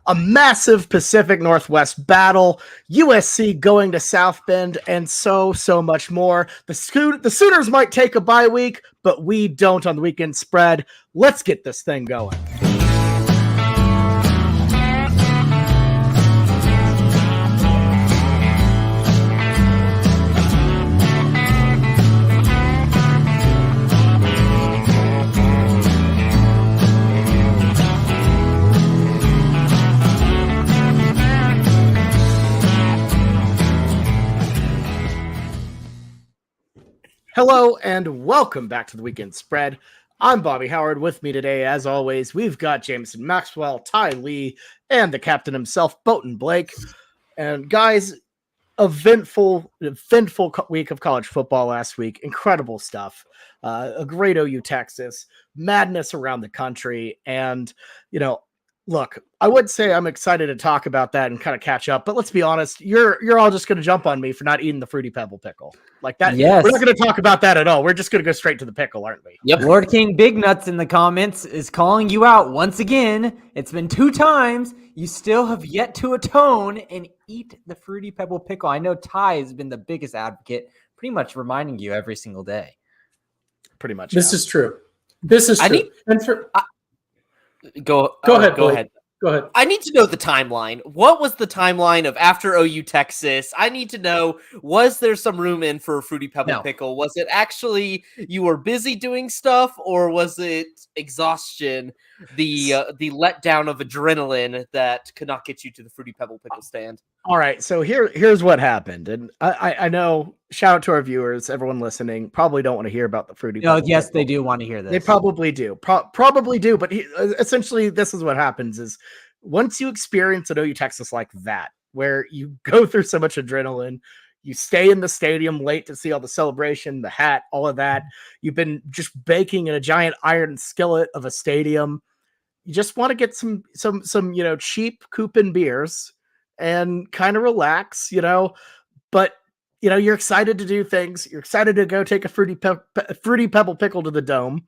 a massive Pacific Northwest battle, USC going to South Bend, and so much more. The Sooners might take a bye week, but we don't on the weekend spread. Let's get this thing going. Hello and welcome back to the Weekend Spread. I'm Bobby Howard. With me today, as always, we've got Jameson Maxwell, Ty Lee, and the captain himself, Boaton Blake. And guys, eventful week of college football last week. Incredible stuff. A great OU Texas, madness around the country, and look, I would say I'm excited to talk about that and kind of catch up, but let's be honest, you're all just going to jump on me for not eating the Fruity Pebble pickle. Like that. Yes. We're not going to talk about that at all. We're just going to go straight to the pickle, aren't we? Yep. Lord King Big Nuts in the comments is calling you out once again. It's been 2 times. You still have yet to atone and eat the Fruity Pebble pickle. I know Ty has been the biggest advocate, pretty much reminding you every single day. Pretty much. This is true. This is true. Go ahead. Go ahead. I need to know the timeline. What was the timeline of after OU Texas? I need to know, was there some room in for a Fruity Pebble pickle? Was it actually you were busy doing stuff, or was it exhaustion, the letdown of adrenaline that could not get you to the Fruity Pebble pickle stand? All right, so here's what happened. And I know, shout out to our viewers, everyone listening, probably don't want to hear about the Fruity Pebble yes, pickle. they do want to hear this. They probably do. Probably do, but essentially this is what happens is once you experience an OU Texas like that, where you go through so much adrenaline, you stay in the stadium late to see all the celebration, the hat, all of that. You've been just baking in a giant iron skillet of a stadium. You just want to get some cheap coupon beers and kind of relax, but you're excited to do things. You're excited to go take a Fruity Pebble pickle to the Dome,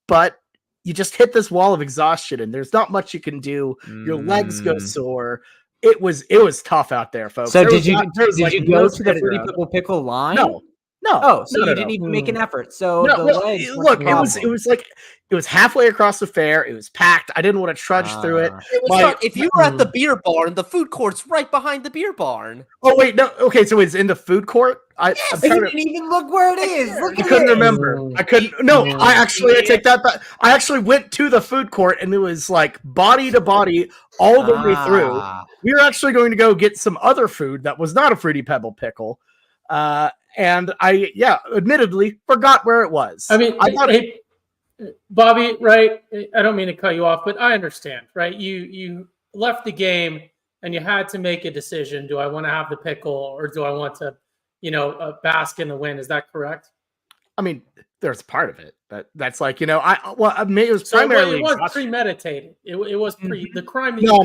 but you just hit this wall of exhaustion and there's not much you can do. Your legs go sore. It was tough out there, folks. So did you go to the Fruity Pebble pickle line? No. You didn't even make an effort. So look, it was halfway across the fair. It was packed. I didn't want to trudge through it. If you were at the beer barn, the food court's right behind the beer barn. Oh wait, no. Okay, so it's in the food court. You didn't even look where it is. I couldn't remember. I couldn't. No, I take that back. I actually went to the food court and it was like body to body all the way through. We were actually going to go get some other food that was not a Fruity Pebble pickle. And I, admittedly forgot where it was. I mean, Bobby, right? I don't mean to cut you off, but I understand, right? You left the game and you had to make a decision. Do I want to have the pickle or do I want to, bask in the win? Is that correct? I mean, there's part of it that's like, it was primarily. It was premeditated. It was the crime. No.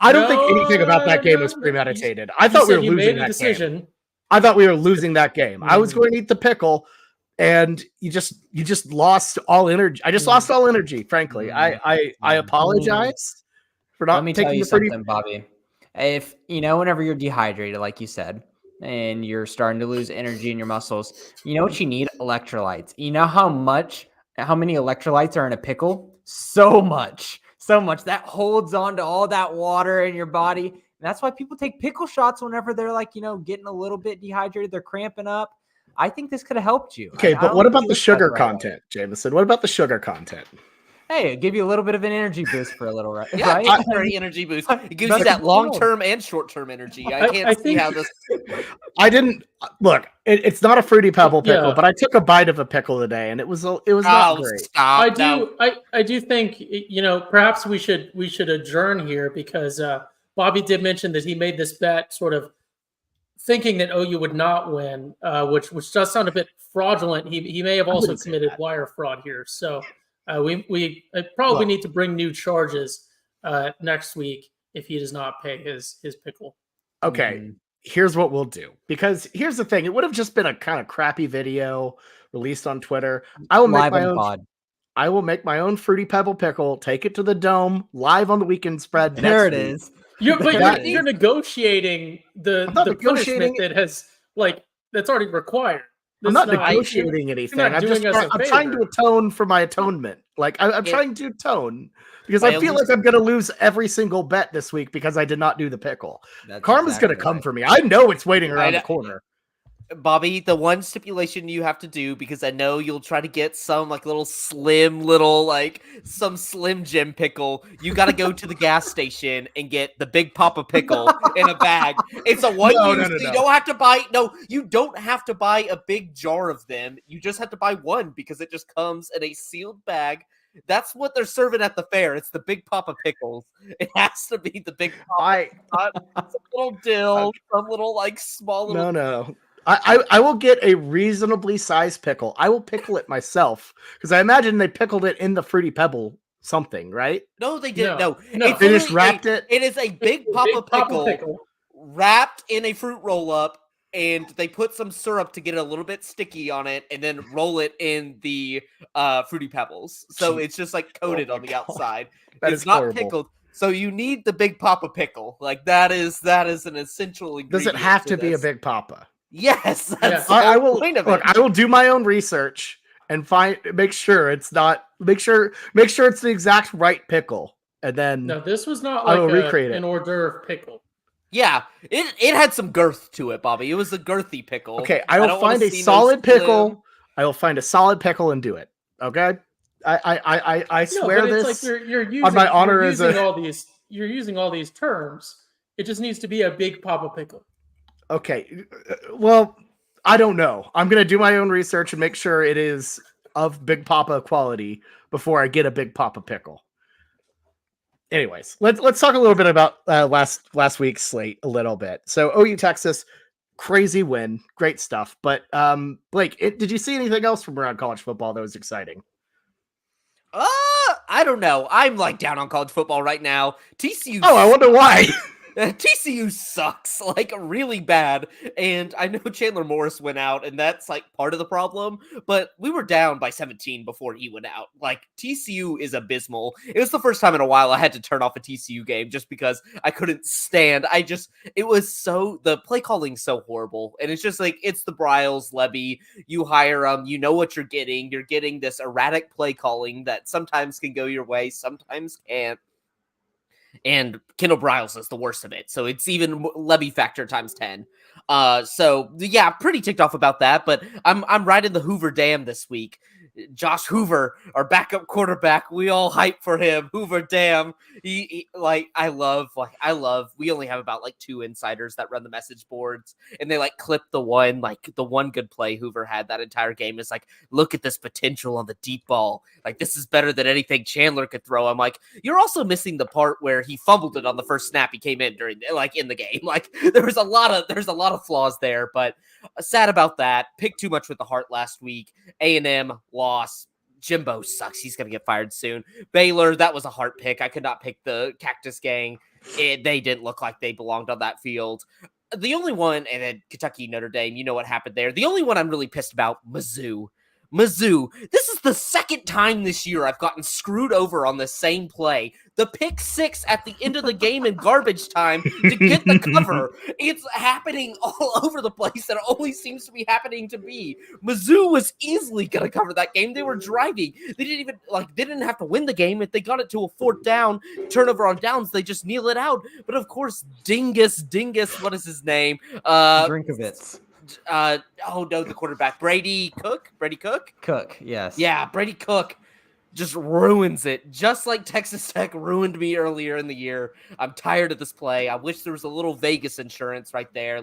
I don't think anything about that game was premeditated. I thought we were losing that game. I thought we were losing that game. I was going to eat the pickle, and you just lost all energy. I just lost all energy, frankly. I apologize for not. Let me tell you something, Bobby. If whenever you're dehydrated, like you said, and you're starting to lose energy in your muscles, you know what you need? Electrolytes. You know how many electrolytes are in a pickle? So much that holds on to all that water in your body. That's why people take pickle shots whenever they're like, getting a little bit dehydrated, they're cramping up. I think this could have helped you. Okay, but what about the sugar content, Jameson? What about the sugar content? Hey, give you a little bit of an energy boost for a little, right? Yeah, very energy boost. It gives you that long-term and short-term energy. I can't see how this. I didn't look. It's not a Fruity Pebble pickle, but I took a bite of a pickle today, and it was not great. Stop. I do think perhaps we should adjourn here because Bobby did mention that he made this bet sort of thinking that OU would not win, which does sound a bit fraudulent. He may have also committed wire fraud here. So we probably need to bring new charges next week if he does not pay his pickle. Okay, here's what we'll do. Because here's the thing. It would have just been a kind of crappy video released on Twitter. I will make my own. I will make my own Fruity Pebble pickle, take it to the Dome, live on the weekend spread. There it next week. is. You're negotiating I'm not the punishment negotiating that has that's already required. I'm This not is negotiating anything. not doing us a I'm trying to favor. atone for my atonement. Like I'm trying to atone because I My feel only- like I'm going to lose every single bet this week because I did not do the pickle. That's Karma's exactly going to come right. for me. I know it's waiting around know. the corner. Bobby, the one stipulation you have to do, because I know you'll try to get some like little slim some Slim Jim pickle. You got to go to the gas station and get the Big Papa pickle in a bag. It's a one No, use. no. You don't have to buy. No, you don't have to buy a big jar of them. You just have to buy one because it just comes in a sealed bag. That's what they're serving at the fair. It's the Big Papa pickles. It has to be the Big Papa. Some little dill, some little small little. No. I will get a reasonably sized pickle. I will pickle it myself because I imagine they pickled it in the Fruity Pebble something, right? No, they didn't. No. No. It's They just literally wrapped it. It is a Big Papa pickle wrapped in a fruit roll up, and they put some syrup to get it a little bit sticky on it, and then roll it in the Fruity Pebbles. So it's just coated on the outside. It's not horrible. pickled. So you need the Big Papa pickle. That is an essential ingredient. Does it have to be a this. Big Papa? Yes, that's the I whole will point of look. it. I will do my own research and make sure it's the exact right pickle, and then No, this was not I will recreate an it. hors d'oeuvre pickle. Yeah, it had some girth to it, Bobby. It was a girthy pickle. Okay, I will don't wanna find a see no solid slim. pickle. I will find a solid pickle and do it. Okay, I swear but this it's you're using on my honor you're as using a. you're using all these terms. It just needs to be a Big Papa pickle. Okay, well, I don't know. I'm gonna do my own research and make sure it is of Big Papa quality before I get a Big Papa pickle. Anyways, let's talk a little bit about last week's slate a little bit. So OU Texas, crazy win, great stuff. But Blake, did you see anything else from around college football that was exciting? I don't know. I'm down on college football right now. TCU. Oh, I wonder why. TCU sucks, really bad. And I know Chandler Morris went out, and that's part of the problem. But we were down by 17 before he went out. TCU is abysmal. It was the first time in a while I had to turn off a TCU game just because I couldn't stand. The play calling's so horrible. And it's just it's the Bryles Levy. You hire them, you know what you're getting. You're getting this erratic play calling that sometimes can go your way, sometimes can't. And Kendall Bryles is the worst of it. So it's even Levy factor times 10. So yeah, pretty ticked off about that, but I'm riding the Hoover Dam this week. Josh Hoover, our backup quarterback, we all hype for him. Hoover Dam. I love, we only have about 2 insiders that run the message boards, and they clip the one good play Hoover had that entire game is look at this potential on the deep ball. This is better than anything Chandler could throw. I'm you're also missing the part where he fumbled it on the first snap he came in during in the game. There's a lot of flaws there, but sad about that. Picked too much with the heart last week. A&M loss. Jimbo sucks. He's going to get fired soon. Baylor, that was a heart pick. I could not pick the Cactus Gang. They didn't look like they belonged on that field. The only one, and then Kentucky, Notre Dame, you know what happened there. The only one I'm really pissed about, Mizzou. This is the second time this year I've gotten screwed over on the same play. The pick 6 at the end of the game in garbage time to get the cover. It's happening all over the place, and it only seems to be happening to me. Mizzou was easily going to cover that game. They were driving. They didn't even they didn't have to win the game. If they got it to a 4th down, turnover on downs, they just kneel it out. But of course, Dingus, what is his name? Drinkovitz. The quarterback, Brady Cook, Yes. Yeah, Brady Cook just ruins it, just like Texas Tech ruined me earlier in the year. I'm tired of this play. I wish there was a little Vegas insurance right there.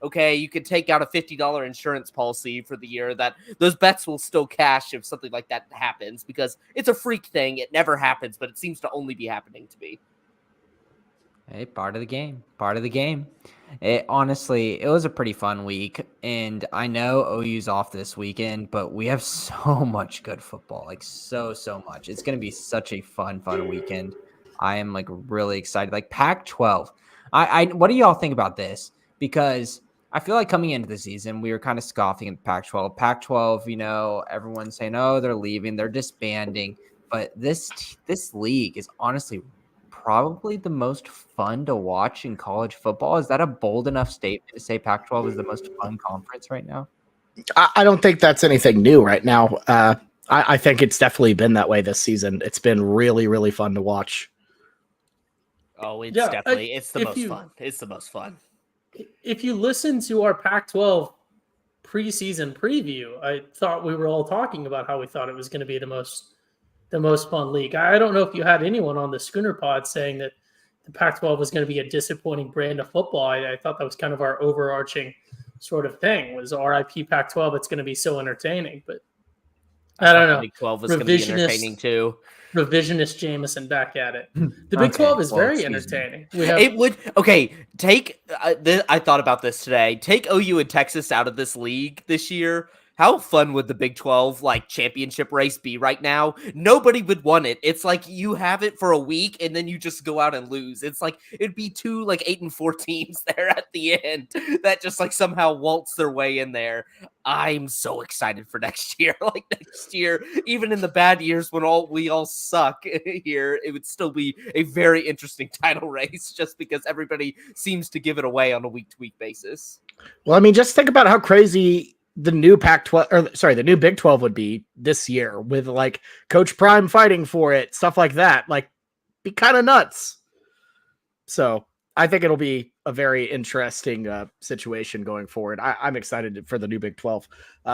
Okay, you could take out a $50 insurance policy for the year that those bets will still cash if something like that happens, because it's a freak thing. It never happens, but it seems to only be happening to me. Hey, part of the game. Honestly, it was a pretty fun week, and I know OU's off this weekend, but we have so much good football, so much. It's going to be such a fun weekend. I am really excited. Pac-12. What do y'all think about this? Because I feel like coming into the season, we were kind of scoffing at Pac-12. Pac-12, everyone's saying, "Oh, they're leaving, they're disbanding." But this league is honestly probably the most fun to watch in college football. Is that a bold enough statement to say Pac-12 is the most fun conference right now? I don't think that's anything new right now. I think it's definitely been that way this season. It's been really, really fun to watch. Oh, it's Yeah, definitely it's the if most you- fun. It's the most fun. If you listen to our Pac-12 preseason preview, I thought we were all talking about how we thought it was going to be the most fun league. I don't know if you had anyone on the Schooner Pod saying that the Pac-12 was going to be a disappointing brand of football. I thought that was kind of our overarching sort of thing, was RIP Pac-12. It's going to be so entertaining, but I don't know. Big 12 was going to be entertaining too. Revisionist Jameson back at it. The Big Okay, 12 is well, very excuse me. entertaining. We have It would take. I thought about this today. Take OU and Texas out of this league this year. How fun would the Big 12 championship race be right now? Nobody would want it. It's like you have it for a week and then you just go out and lose. It's like it'd be two 8-4 teams there at the end that just somehow waltz their way in there. I'm so excited for next year. Next year, even in the bad years when we all suck here, it would still be a very interesting title race just because everybody seems to give it away on a week-to-week basis. Well, I mean, just think about how crazy the new the new Big 12 would be this year with Coach Prime fighting for it, stuff like that. Be kind of nuts. So I think it'll be a very interesting situation going forward. I'm excited for the new Big 12.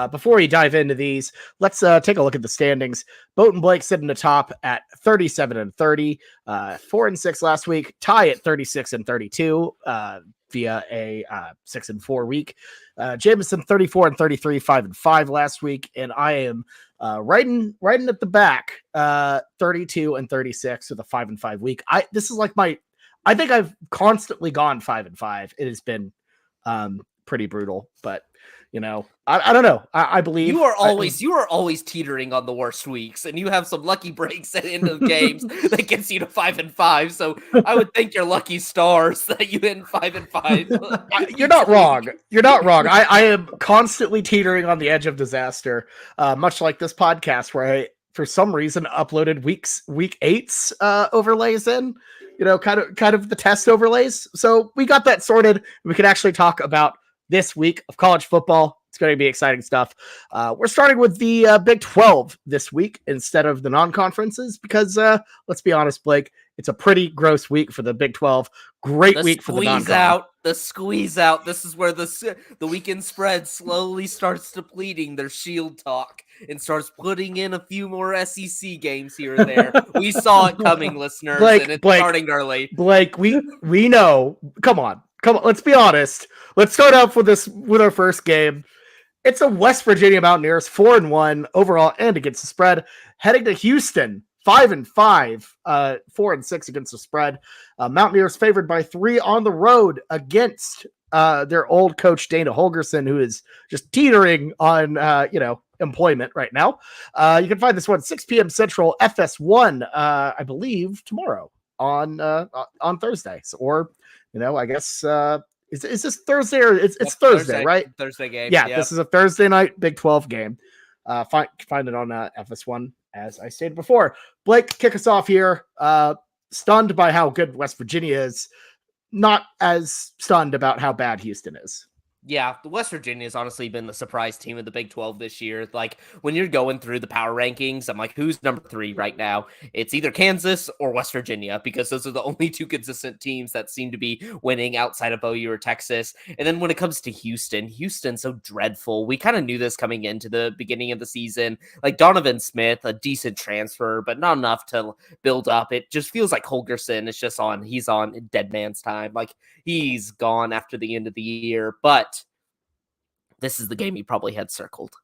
Before we dive into these, let's take a look at the standings. Boat and Blake sit in the top at 37-30, 4-6 last week, tie at 36-32 via a 6-4 week. Jameson 34-33, 5-5 last week, and I am riding at the back, 32-36 with a 5-5 week. I think I've constantly gone 5-5. It has been pretty brutal, but I don't know. I believe you are always teetering on the worst weeks, and you have some lucky breaks at the end of games that gets you to 5-5. So I would thank your lucky stars that you hit 5-5. You're not wrong. You're not wrong. I am constantly teetering on the edge of disaster, much like this podcast where I, for some reason, uploaded week 8's overlays in. Kind of the test overlays. So we got that sorted. We can actually talk about this week of college football. It's going to be exciting stuff. We're starting with the Big 12 this week instead of the non-conferences because, let's be honest, Blake, it's a pretty gross week for the Big 12. Great week for the non-con. The squeeze out. This is where the weekend spread slowly starts depleting their shield talk and starts putting in a few more SEC games here and there. We saw it coming, listeners, and it's starting early. Blake, we know. Come on. Let's be honest. Let's start off with our first game. It's a West Virginia Mountaineers 4-1 overall and against the spread, heading to Houston 5-5, 4-6 against the spread. Mountaineers favored by 3 on the road against their old coach Dana Holgorsen, who is just teetering on employment right now. You can find this one 6 p.m. Central, FS1, I believe tomorrow on Thursday. I guess is this Thursday or it's Thursday, right? Thursday game. Yeah, this is a Thursday night Big 12 game. Find it on FS1 as I stated before. Blake, kick us off here. Stunned by how good West Virginia is, not as stunned about how bad Houston is. Yeah, the West Virginia has honestly been the surprise team of the Big 12 this year. When you're going through the power rankings, I'm like, who's number 3 right now? It's either Kansas or West Virginia because those are the only 2 consistent teams that seem to be winning outside of OU or Texas. And then when it comes to Houston's so dreadful. We kind of knew this coming into the beginning of the season. Donovan Smith, a decent transfer, but not enough to build up. It just feels like Holgorsen is he's on dead man's time. He's gone after the end of the year, but this is the game he probably had circled.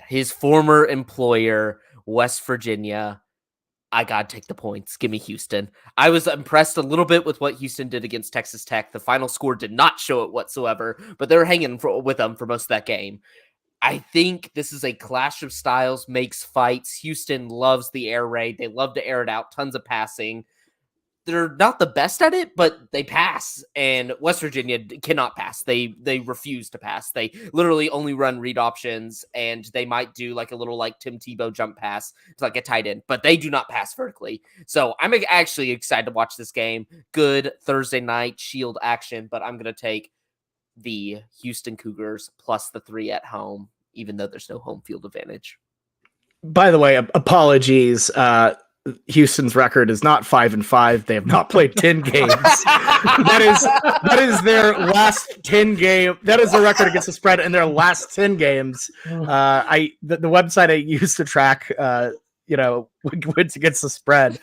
His former employer, West Virginia. I got to take the points. Give me Houston. I was impressed a little bit with what Houston did against Texas Tech. The final score did not show it whatsoever, but they're hanging with them for most of that game. I think this is a clash of styles, makes fights. Houston loves the air raid. They love to air it out. Tons of passing. they're not the best at it, but they pass, and West Virginia cannot pass. They refuse to pass. They literally only run read options, and they might do like a little like Tim Tebow jump pass to like a tight end, but they do not pass vertically. So I'm actually excited to watch this game. Good Thursday night Shield action, but I'm going to take the Houston Cougars plus the 3 at home, even though there's no home field advantage. By the way, apologies. Houston's record is not 5-5. They have not played 10 games. that is their last 10 game. That is the record against the spread in their last 10 games. The website I used to track, wins against the spread.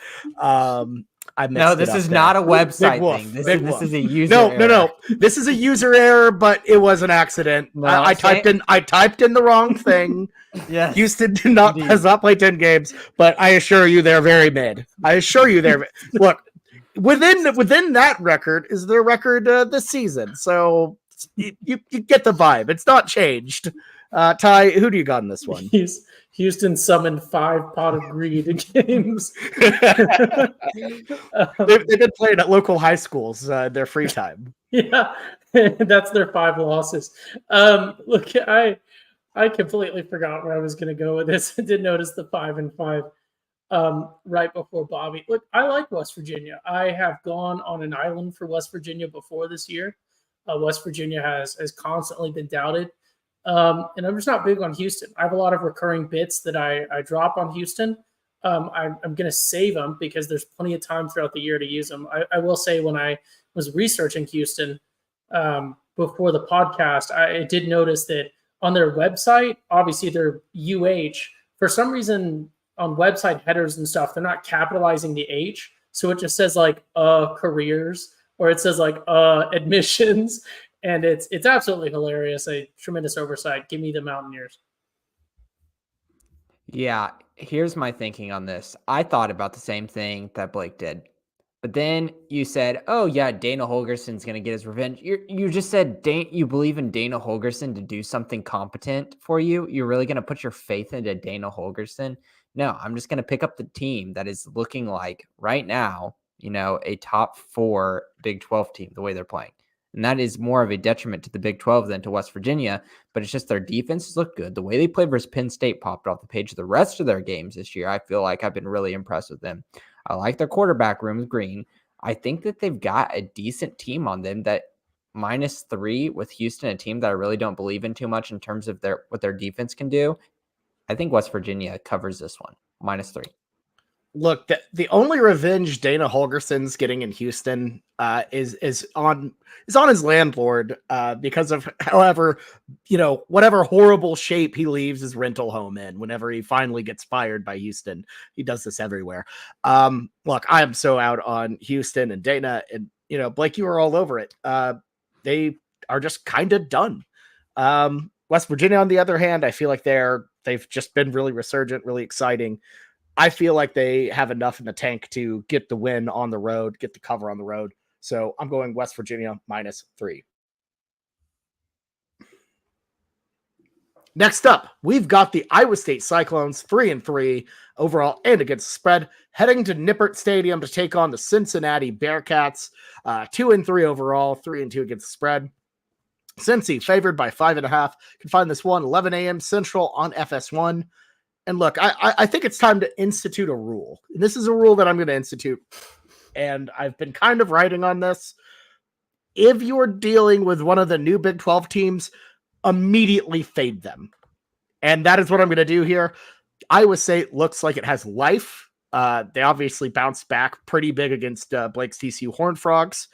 No, this is not a website thing. This is a user error. No. This is a user error, but it was an accident. No, I typed in the wrong thing. Yes. Houston has not played 10 games, but I assure you they're very mid. Look, within that record is their record this season. So you get the vibe. It's not changed. Ty, who do you got in this one? Houston summoned 5 pot of greed games. They've been playing at local high schools their free time. Yeah, that's their 5 losses. Look, I completely forgot where I was going to go with this. I did notice the 5-5 right before Bobby. Look, I like West Virginia. I have gone on an island for West Virginia before this year. West Virginia has constantly been doubted. And I'm just not big on Houston. I have a lot of recurring bits that I drop on Houston. I'm going to save them because there's plenty of time throughout the year to use them. I will say when I was researching Houston before the podcast, I did notice that on their website, obviously they're UH. For some reason on website headers and stuff, they're not capitalizing the H. So it just says like careers, or it says like admissions. And it's absolutely hilarious. A tremendous oversight. Give me the Mountaineers. Yeah, here's my thinking on this. I thought about the same thing that Blake did. But then you said, oh, yeah, Dana Holgerson's going to get his revenge. You just said you believe in Dana Holgerson to do something competent for you. You're really going to put your faith into Dana Holgerson? No, I'm just going to pick up the team that is looking like right now, a top 4 Big 12 team, the way they're playing. And that is more of a detriment to the Big 12 than to West Virginia. But it's just their defenses look good. The way they played versus Penn State popped off the page. The rest of their games this year, I feel like I've been really impressed with them. I like their quarterback room, Green. I think that they've got a decent team on them that -3 with Houston, a team that I really don't believe in too much in terms of what their defense can do. I think West Virginia covers this one, -3. Look, the only revenge Dana Holgerson's getting in Houston is on his landlord because of whatever horrible shape he leaves his rental home in whenever he finally gets fired by Houston. He does this everywhere. Look, I am so out on Houston and Dana, and Blake, you were all over it. They are just kind of done. West Virginia, on the other hand, I feel like they've just been really resurgent, really exciting. I feel like they have enough in the tank to get the win on the road, get the cover on the road. So I'm going West Virginia -3. Next up, we've got the Iowa State Cyclones 3-3 overall and against the spread, heading to Nippert Stadium to take on the Cincinnati Bearcats. 2-3 overall, 3-2 against the spread. Cincy favored by 5.5. You can find this one 11 a.m. Central on FS1. And look, I think it's time to institute a rule. And this is a rule that I'm going to institute. And I've been kind of writing on this. If you're dealing with one of the new Big 12 teams, immediately fade them. And that is what I'm going to do here. Iowa State looks like it has life. They obviously bounced back pretty big against Blake's TCU Horned Frogs.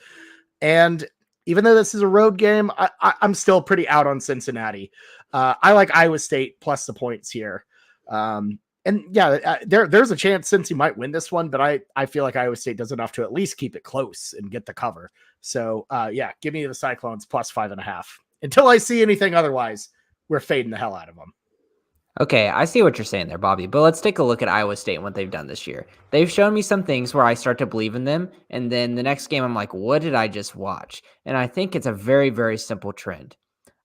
And even though this is a road game, I'm still pretty out on Cincinnati. I like Iowa State plus the points here. There's a chance Cincy might win this one, but I feel like Iowa State does enough to at least keep it close and get the cover. So give me the Cyclones plus 5.5. Until I see anything otherwise, we're fading the hell out of them. Okay, I see what you're saying there, Bobby, but let's take a look at Iowa State and what they've done this year. They've shown me some things where I start to believe in them, and then the next game I'm like, what did I just watch? And I think it's a very, very simple trend.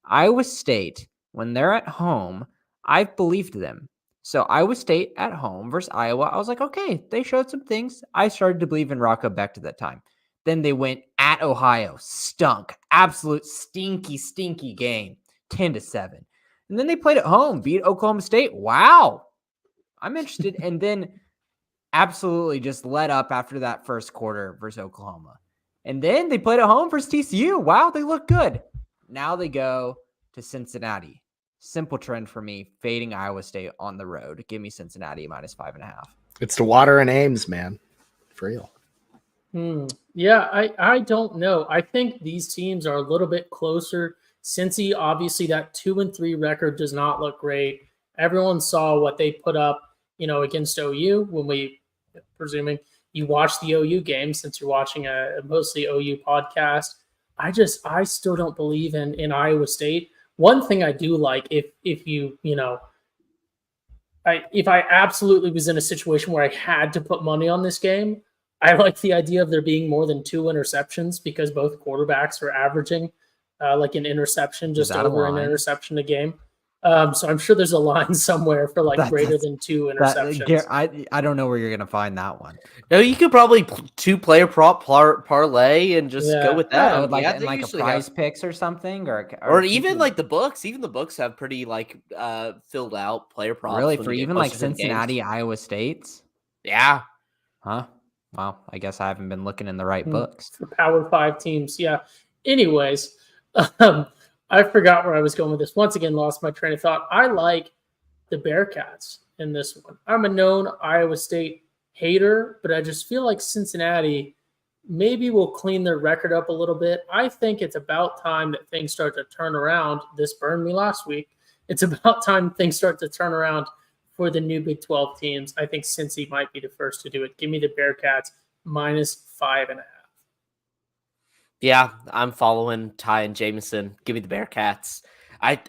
Iowa State, when they're at home, I've believed them. So Iowa State at home versus Iowa. I was like, okay, they showed some things. I started to believe in Rocco Beck at that time. Then they went at Ohio, stunk, absolute stinky game, 10-7. And then they played at home, beat Oklahoma State. Wow, I'm interested. And then absolutely just let up after that first quarter versus Oklahoma. And then they played at home versus TCU. Wow, they look good. Now they go to Cincinnati. Simple trend for me, fading Iowa State on the road. Give me Cincinnati -5.5. It's the water and Ames, man. For real. Yeah, I don't know. I think these teams are a little bit closer. Cincy, obviously, that 2-3 record does not look great. Everyone saw what they put up, against OU when presuming you watched the OU game since you're watching a mostly OU podcast. I still don't believe in Iowa State. One thing I do like, if I absolutely was in a situation where I had to put money on this game, I like the idea of there being more than 2 interceptions because both quarterbacks are averaging like an interception, just over an interception a game. So I'm sure there's a line somewhere for greater than 2 interceptions. I don't know where you're going to find that one. No, you could probably 2-player prop parlay and just go with that. Oh, like a prize picks or something, or even like the books. Even the books have pretty filled out player props. Really, for even like Cincinnati, Iowa State's. Yeah. Huh. Well, I guess I haven't been looking in the right books. For Power 5 teams, yeah. Anyways, I forgot where I was going with this. Once again, lost my train of thought. I like the Bearcats in this one. I'm a known Iowa State hater, but I just feel like Cincinnati maybe will clean their record up a little bit. I think it's about time that things start to turn around. This burned me last week. It's about time things start to turn around for the new Big 12 teams. I think Cincy might be the first to do it. Give me the Bearcats -5.5. Yeah, I'm following Ty and Jameson. Give me the Bearcats.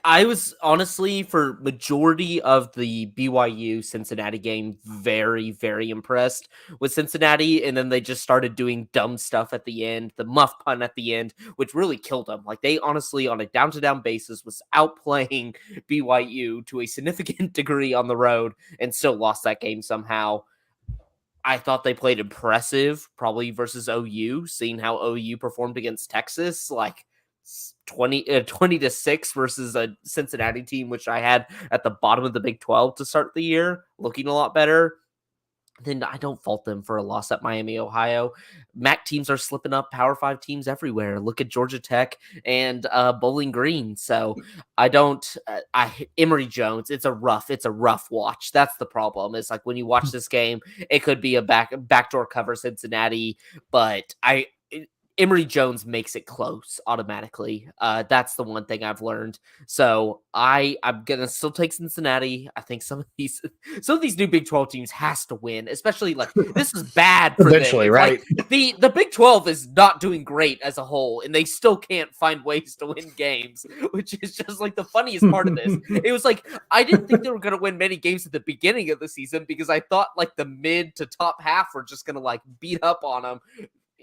I was honestly, for majority of the BYU Cincinnati game, very, very impressed with Cincinnati. And then they just started doing dumb stuff at the end, the muff punt at the end, which really killed them. Like, they honestly, on a down-to-down basis, was outplaying BYU to a significant degree on the road and still lost that game somehow. I thought they played impressive, probably versus OU, seeing how OU performed against Texas, like 20-6 versus a Cincinnati team, which I had at the bottom of the Big 12 to start the year, looking a lot better. Then I don't fault them for a loss at Miami, Ohio. MAC teams are slipping up, Power 5 teams everywhere. Look at Georgia Tech and Bowling Green. So Emory Jones, it's a rough watch. That's the problem. It's like when you watch this game, it could be a backdoor cover Cincinnati, but Emory Jones makes it close automatically. That's the one thing I've learned. So I'm gonna still take Cincinnati. I think some of these new Big 12 teams has to win, especially this is bad for eventually, them. right? The Big 12 is not doing great as a whole, and they still can't find ways to win games, which is just the funniest part of this. It was I didn't think they were gonna win many games at the beginning of the season because I thought the mid to top half were just gonna beat up on them.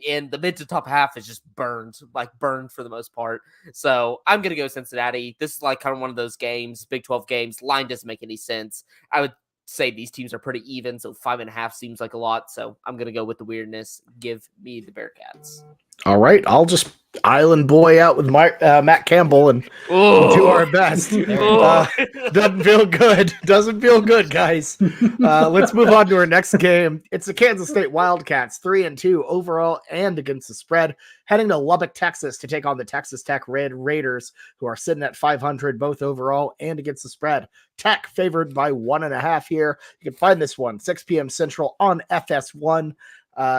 And the mid to top half is just burned for the most part. So I'm going to go Cincinnati. This is kind of one of those games, Big 12 games. Line doesn't make any sense. I would say these teams are pretty even, so 5.5 seems like a lot. So I'm going to go with the weirdness. Give me the Bearcats. All right. I'll just island boy out with Matt Campbell and do our best. Doesn't feel good. Doesn't feel good, guys. Let's move on to our next game. It's the Kansas State Wildcats, 3-2 overall and against the spread, heading to Lubbock, Texas to take on the Texas Tech Raiders, who are sitting at 500 both overall and against the spread. Tech favored by 1.5 here. You can find this one 6 p.m. Central on FS1.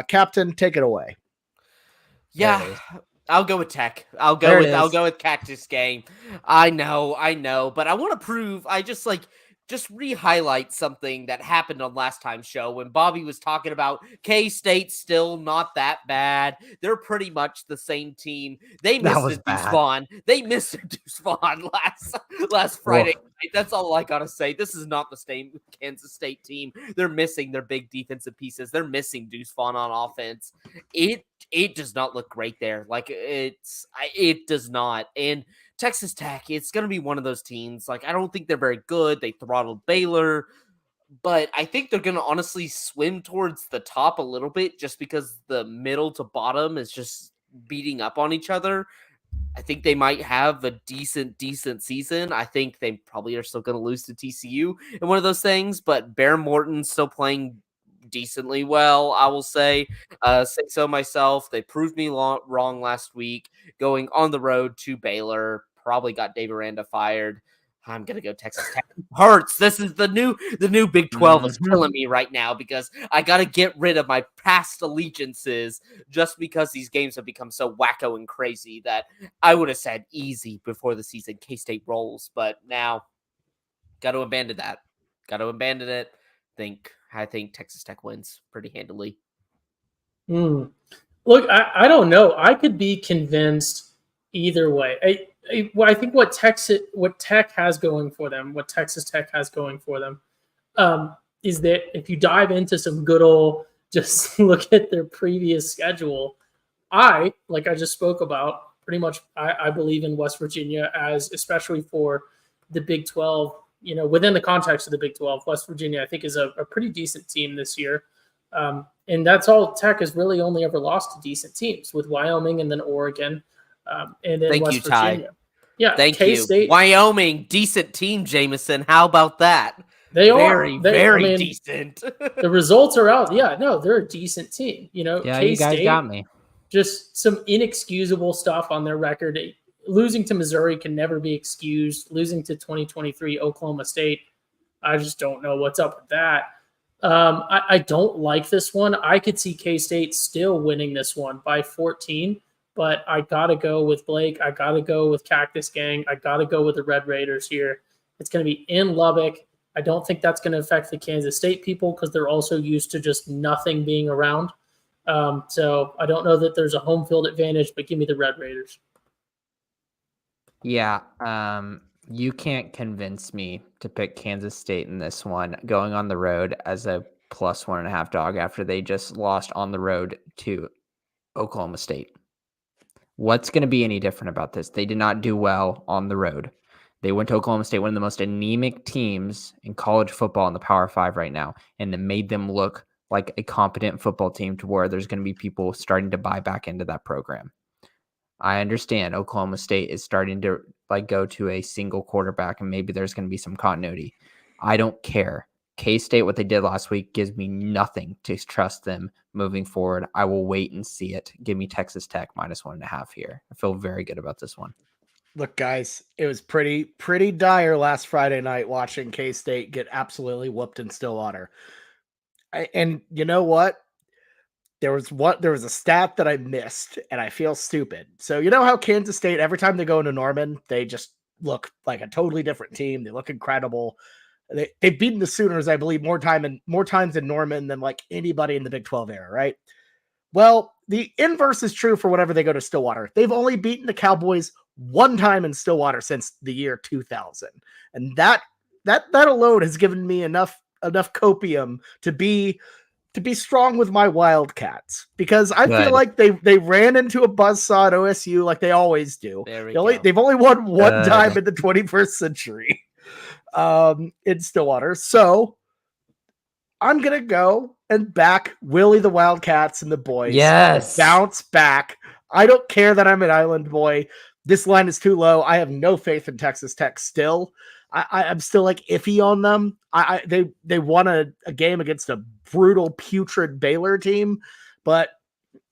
Captain, take it away. Yeah, I'll go with Tech. I'll go with Cactus Game. I know, but I want to prove. I just re-highlight something that happened on last time's show when Bobby was talking about K-State still not that bad. They're pretty much the same team. They missed a Deuce Vaughn. They missed a Deuce Vaughn last Friday night. That's all I gotta say. This is not the same Kansas State team. They're missing their big defensive pieces. They're missing Deuce Vaughn on offense. It does not look great there. It does not. And Texas Tech, it's going to be one of those teams. I don't think they're very good. They throttled Baylor. but I think they're going to honestly swim towards the top a little bit just because the middle to bottom is just beating up on each other. I think they might have a decent season. I think they probably are still going to lose to TCU in one of those things, but Bear Morton's still playing decently well, I will say. Say so myself. They proved me wrong last week. Going on the road to Baylor, probably got Dave Aranda fired. I'm gonna go Texas Tech. Hurts. This is the new Big 12 is killing me right now because I gotta get rid of my past allegiances just because these games have become so wacko and crazy that I would have said easy before the season. K-State rolls, but now got to abandon that. Got to abandon it. I think Texas Tech wins pretty handily. Look, I don't know. I could be convinced either way. I think what Tech has going for them, what Texas Tech has going for them, is that if you dive into some good old, just look at their previous schedule, like I just spoke about, pretty much I believe in West Virginia as, especially for the Big 12, within the context of the Big 12, West Virginia I think is a pretty decent team this year. And that's all Tech has really only ever lost to decent teams, with Wyoming and then Oregon. And then West Virginia. Ty. Yeah, thank K-State. you. Wyoming, decent team, Jameson. How about that? They very, are very decent. The results are out. Yeah, no, they're a decent team. Yeah, K-State, you guys got me. Just some inexcusable stuff on their record. Losing to Missouri can never be excused. Losing to 2023 Oklahoma State, I just don't know what's up with that. I don't like this one. I could see K-State still winning this one by 14. But I got to go with Blake. I got to go with Cactus Gang. I got to go with the Red Raiders here. It's going to be in Lubbock. I don't think that's going to affect the Kansas State people because they're also used to just nothing being around. So I don't know that there's a home field advantage, but give me the Red Raiders. Yeah, you can't convince me to pick Kansas State in this one, going on the road as a +1.5 dog after they just lost on the road to Oklahoma State. What's going to be any different about this? They did not do well on the road. They went to Oklahoma State, one of the most anemic teams in college football in the Power 5 right now, and it made them look like a competent football team to where there's going to be people starting to buy back into that program. I understand Oklahoma State is starting to go to a single quarterback, and maybe there's going to be some continuity. I don't care. K-State, what they did last week, gives me nothing to trust them moving forward. I will wait and see it. Give me Texas Tech -1.5 here. I feel very good about this one. Look, guys, it was pretty dire last Friday night watching K-State get absolutely whooped in Stillwater. And you know what? There was a stat that I missed, and I feel stupid. So you know how Kansas State, every time they go into Norman, they just look like a totally different team. They look incredible. They've beaten the Sooners, I believe, more times in Norman than like anybody in the Big 12 era, right? Well, the inverse is true for whenever they go to Stillwater. They've only beaten the Cowboys one time in Stillwater since the year 2000, and that alone has given me enough copium to be strong with my Wildcats, because I feel like they ran into a buzzsaw at OSU like they always do. They've only won one time in the 21st century. In Stillwater. So I'm going to go and back Willie the Wildcats and the boys. Yes. Bounce back. I don't care that I'm an Island boy. This line is too low. I have no faith in Texas Tech still. I'm still like iffy on them. They won a game against a brutal, putrid Baylor team. But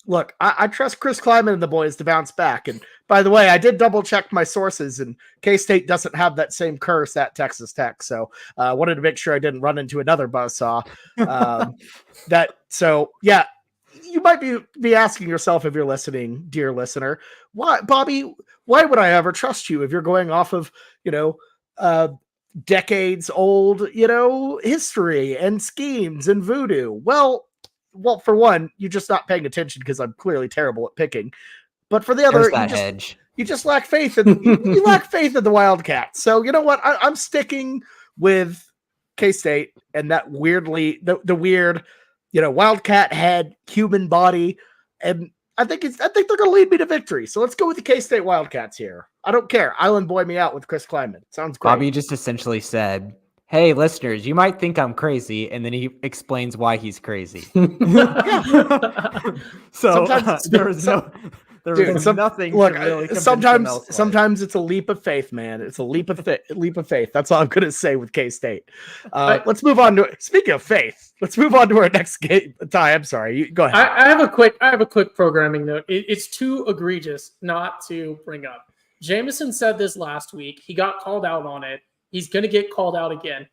look, I trust Chris Kleiman and the boys to bounce back. And by the way, I did double check my sources, and K-State doesn't have that same curse at Texas Tech. So I wanted to make sure I didn't run into another buzzsaw. So yeah, you might be asking yourself, if you're listening, dear listener, why, Bobby, why would I ever trust you if you're going off of, decades old, history and schemes and voodoo? Well, for one, you're just not paying attention because I'm clearly terrible at picking. But for the other, you just lack faith in you lack faith in the Wildcats. So you know what? I'm sticking with K-State and that weirdly the weird, Wildcat head, human body, and I think they're going to lead me to victory. So let's go with the K-State Wildcats here. I don't care. Island boy me out with Chris Kleiman. Sounds great. Bobby just essentially said, hey, listeners, you might think I'm crazy, and then he explains why he's crazy. So there was nothing Look, to really convince them elsewise. sometimes it's a leap of faith, man. It's a leap of faith. That's all I'm gonna say with K-State. Let's move on to. Speaking of faith, let's move on to our next game. Ty, I'm sorry. Go ahead. I have a quick programming note. It's too egregious not to bring up. Jameson said this last week. He got called out on it. He's going to get called out again.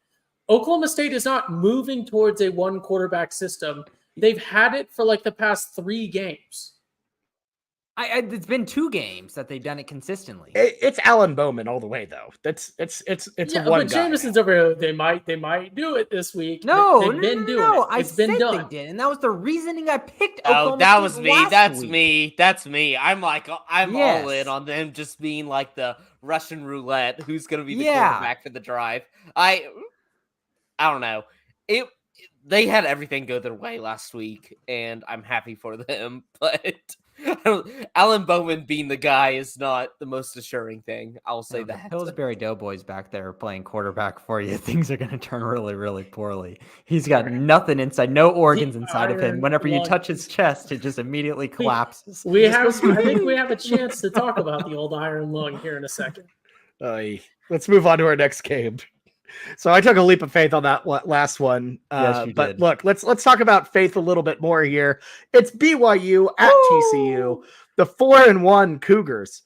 Oklahoma State is not moving towards a one quarterback system. They've had it for like the past 3 games. It's been 2 games that they've done it consistently. It's Alan Bowman all the way, though. It's a one but Jameson's over here. They might do it this week. No, They've been doing it. I said they did, and that was the reasoning I picked. Oh, that was me. That's me. I'm all in on them just being like the Russian roulette. Who's going to be the quarterback for the drive? I don't know. They had everything go their way last week, and I'm happy for them. But Alan Bowman being the guy is not the most assuring thing. I'll say that. Pillsbury Doughboys back there playing quarterback for you. Things are going to turn really, really poorly. He's got nothing inside, no organs inside of him. Whenever you touch his chest, it just immediately collapses. I think we have a chance to talk about the old iron lung here in a second. Let's move on to our next game. So I took a leap of faith on that last one. Yes, you did. Look, let's talk about faith a little bit more here. It's BYU at TCU. The 4-1 Cougars,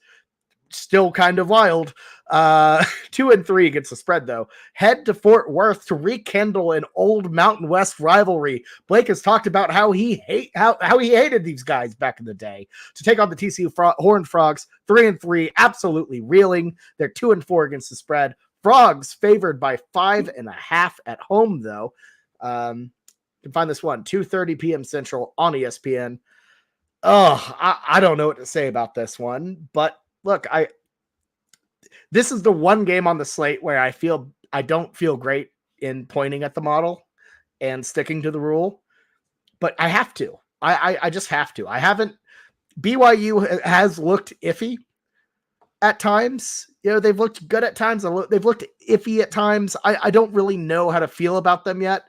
still kind of wild. 2-3 against the spread, though. Head to Fort Worth to rekindle an old Mountain West rivalry. Blake has talked about how he hated these guys back in the day. To take on the TCU Horned Frogs, 3-3, absolutely reeling. They're 2-4 against the spread. Frogs favored by 5.5 at home, though. You can find this one 2:30 p.m. Central on ESPN. I don't know what to say about this one, but look, this is the one game on the slate where I don't feel great in pointing at the model and sticking to the rule, but I have to. I just have to. BYU has looked iffy at times. They've looked good at times. They've looked iffy at times. I don't really know how to feel about them yet.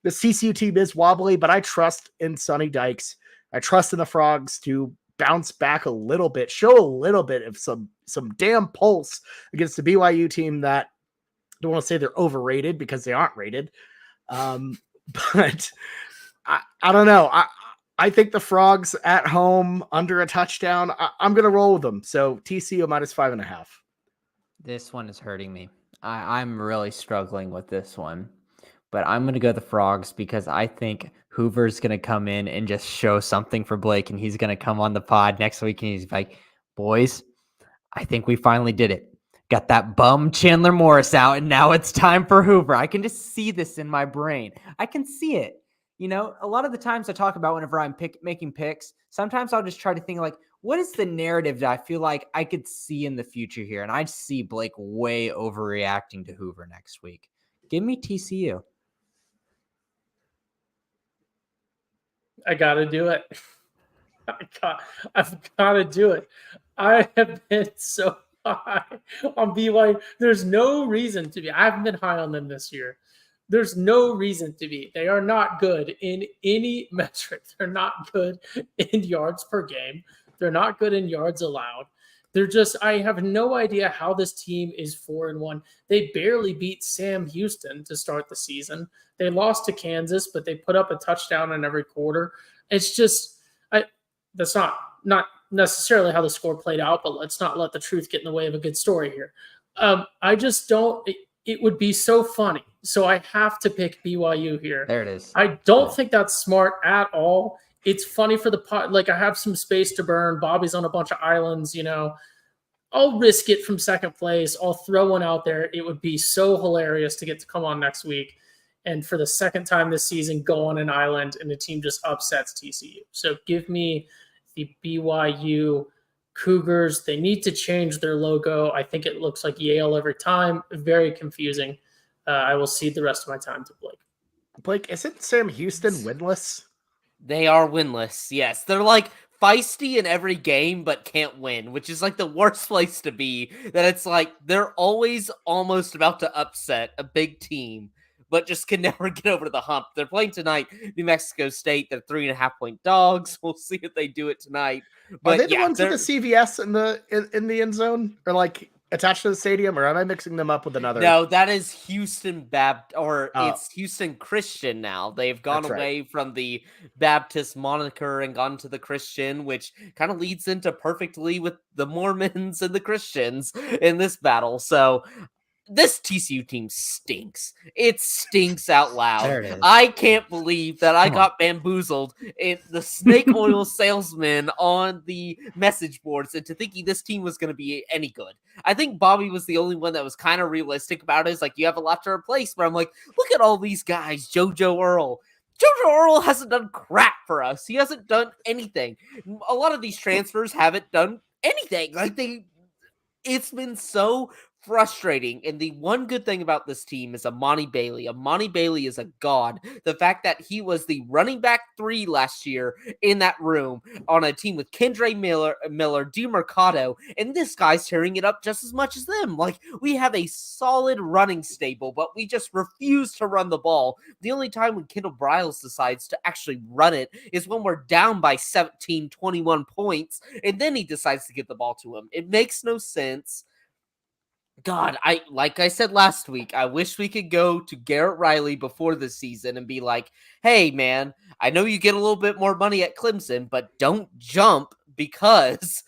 The CCU team is wobbly, but I trust in Sonny Dykes. I trust in the Frogs to bounce back a little bit, show a little bit of some damn pulse against the BYU team that I don't want to say they're overrated because they aren't rated. But I don't know. I think the Frogs at home under a touchdown. I'm going to roll with them. So TCU -5.5. This one is hurting me. I'm really struggling with this one, but I'm going to go the Frogs because I think Hoover's going to come in and just show something for Blake, and he's going to come on the pod next week and he's like, boys, I think we finally did it. Got that bum Chandler Morris out, and now it's time for Hoover. I can just see this in my brain. I can see it. A lot of the times I talk about whenever I'm making picks, sometimes I'll just try to think like, what is the narrative that I feel like I could see in the future here? And I see Blake way overreacting to Hoover next week. Give me TCU. I got to do it. I've got to do it. I have been so high on BYU. There's no reason to be. I haven't been high on them this year. There's no reason to be. They are not good in any metric. They're not good in yards per game. They're not good in yards allowed. I have no idea how this team is 4-1. They barely beat Sam Houston to start the season. They lost to Kansas, but they put up a touchdown in every quarter. It's just, that's not necessarily how the score played out, but let's not let the truth get in the way of a good story here. I just don't. It would be so funny. So I have to pick BYU here. There it is. I don't think that's smart at all. It's funny for the pot. Like, I have some space to burn. Bobby's on a bunch of islands, I'll risk it from second place. I'll throw one out there. It would be so hilarious to get to come on next week. And for the second time this season, go on an island and the team just upsets TCU. So give me the BYU Cougars. They need to change their logo. I think it looks like Yale every time. Very confusing. I will cede the rest of my time to Blake. Blake, isn't Sam Houston winless? They are winless. Yes, they're like feisty in every game, but can't win, which is like the worst place to be. That it's like they're always almost about to upset a big team, but just can never get over the hump. They're playing tonight, New Mexico State. They're 3.5-point dogs. We'll see if they do it tonight. But Are they the ones with the CVS in the end zone, or like attached to the stadium, or am I mixing them up with another? No, that is Houston it's Houston Christian now. They've gone away from the Baptist moniker and gone to the Christian, which kind of leads into perfectly with the Mormons and the Christians in this battle. So this TCU team stinks. It stinks out loud. There it is. I can't believe that I got bamboozled in the snake oil salesman on the message boards into thinking this team was going to be any good. I think Bobby was the only one that was kind of realistic about it. It's like, you have a lot to replace, but I'm like, look at all these guys. JoJo Earl hasn't done crap for us. He hasn't done anything. A lot of these transfers haven't done anything. It's been so frustrating. And the one good thing about this team is Amani Bailey. Amani Bailey is a god. The fact that he was the running back 3 last year in that room on a team with Kendre Miller, DeMercado, and this guy's tearing it up just as much as them. Like, we have a solid running stable, but we just refuse to run the ball. The only time when Kendall Briles decides to actually run it is when we're down by 17, 21 points, and then he decides to get the ball to him. It makes no sense. God, like I said last week, I wish we could go to Garrett Riley before the season and be like, hey, man, I know you get a little bit more money at Clemson, but don't jump because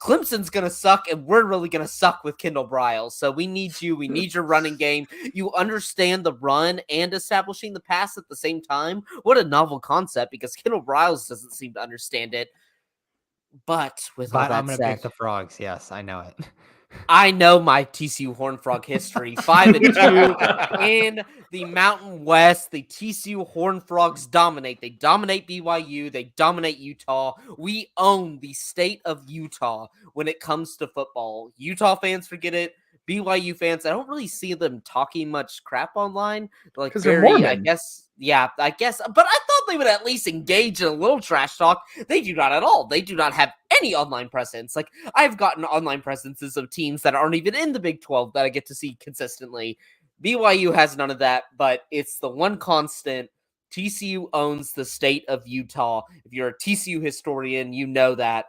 Clemson's going to suck and we're really going to suck with Kendall Briles. So we need you. We need your running game. You understand the run and establishing the pass at the same time. What a novel concept, because Kendall Briles doesn't seem to understand it. But with all that I'm going to said, pick the Frogs. Yes, I know it. I know my TCU Horned Frog history. 5-2 in the Mountain West. The TCU Horned Frogs dominate. They dominate BYU. They dominate Utah. We own the state of Utah when it comes to football. Utah fans forget it. BYU fans, I don't really see them talking much crap online. Like, they're Mormon. I guess. But I thought they would at least engage in a little trash talk. They do not at all. They do not have any online presence. Like, I've gotten online presences of teams that aren't even in the Big 12 that I get to see consistently. BYU has none of that, but it's the one constant. TCU owns the state of Utah. If you're a TCU historian, you know that.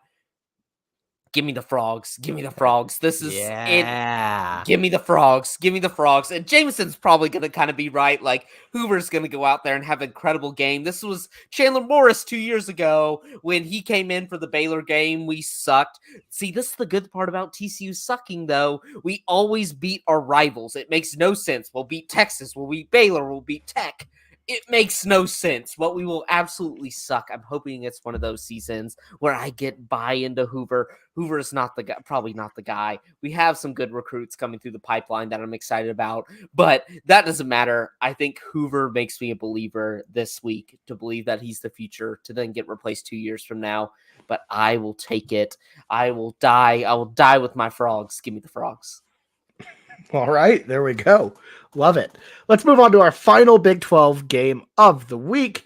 Give me the Frogs. Give me the Frogs. This is it. Give me the Frogs. Give me the Frogs. And Jameson's probably going to kind of be right. Like, Hoover's going to go out there and have an incredible game. This was Chandler Morris 2 years ago when he came in for the Baylor game. We sucked. See, this is the good part about TCU sucking, though. We always beat our rivals. It makes no sense. We'll beat Texas. We'll beat Baylor. We'll beat Tech. It makes no sense, but we will absolutely suck. I'm hoping it's one of those seasons where I get buy into Hoover. Hoover is not the guy, probably not the guy. We have some good recruits coming through the pipeline that I'm excited about, but that doesn't matter. I think Hoover makes me a believer this week, to believe that he's the future, to then get replaced 2 years from now. But I will take it. I will die. I will die with my Frogs. Give me the Frogs. All right, there we go. Love it. Let's move on to our final Big 12 game of the week.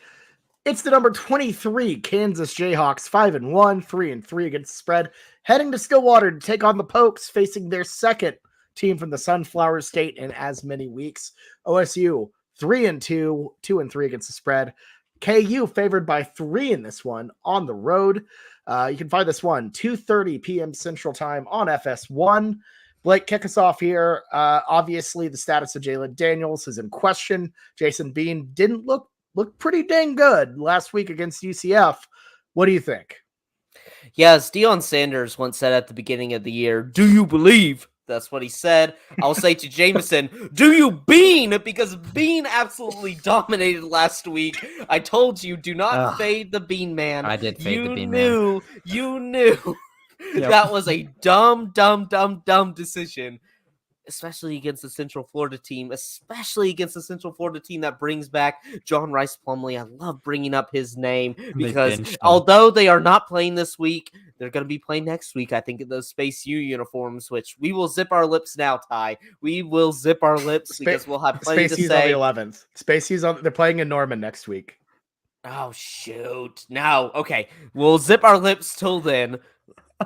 It's the number 23 Kansas Jayhawks, 5-1, 3-3 against the spread, heading to Stillwater to take on the Pokes, facing their second team from the Sunflower State in as many weeks. OSU, 3-2, 2-3 against the spread. KU favored by 3 in this one on the road. You can find this one 2:30 p.m. Central Time on FS1. Blake, kick us off here. Obviously, the status of Jalen Daniels is in question. Jason Bean didn't look pretty dang good last week against UCF. What do you think? Yes, Deion Sanders once said at the beginning of the year, "Do you believe?" That's what he said. I'll say to Jameson, "Do you Bean?" Because Bean absolutely dominated last week. I told you, do not fade the Bean man. I did fade the Bean man. You knew. Yep. That was a dumb decision, especially against the Central Florida team, that brings back John Rice Plumlee. I love bringing up his name because although they are not playing this week, they're going to be playing next week, I think, in those Space U uniforms, which we will zip our lips now, Ty. We will zip our lips because we'll have plenty Space to U's say. on the 11th. Space U's on. They're playing in Norman next week. Oh shoot! No, okay. We'll zip our lips till then.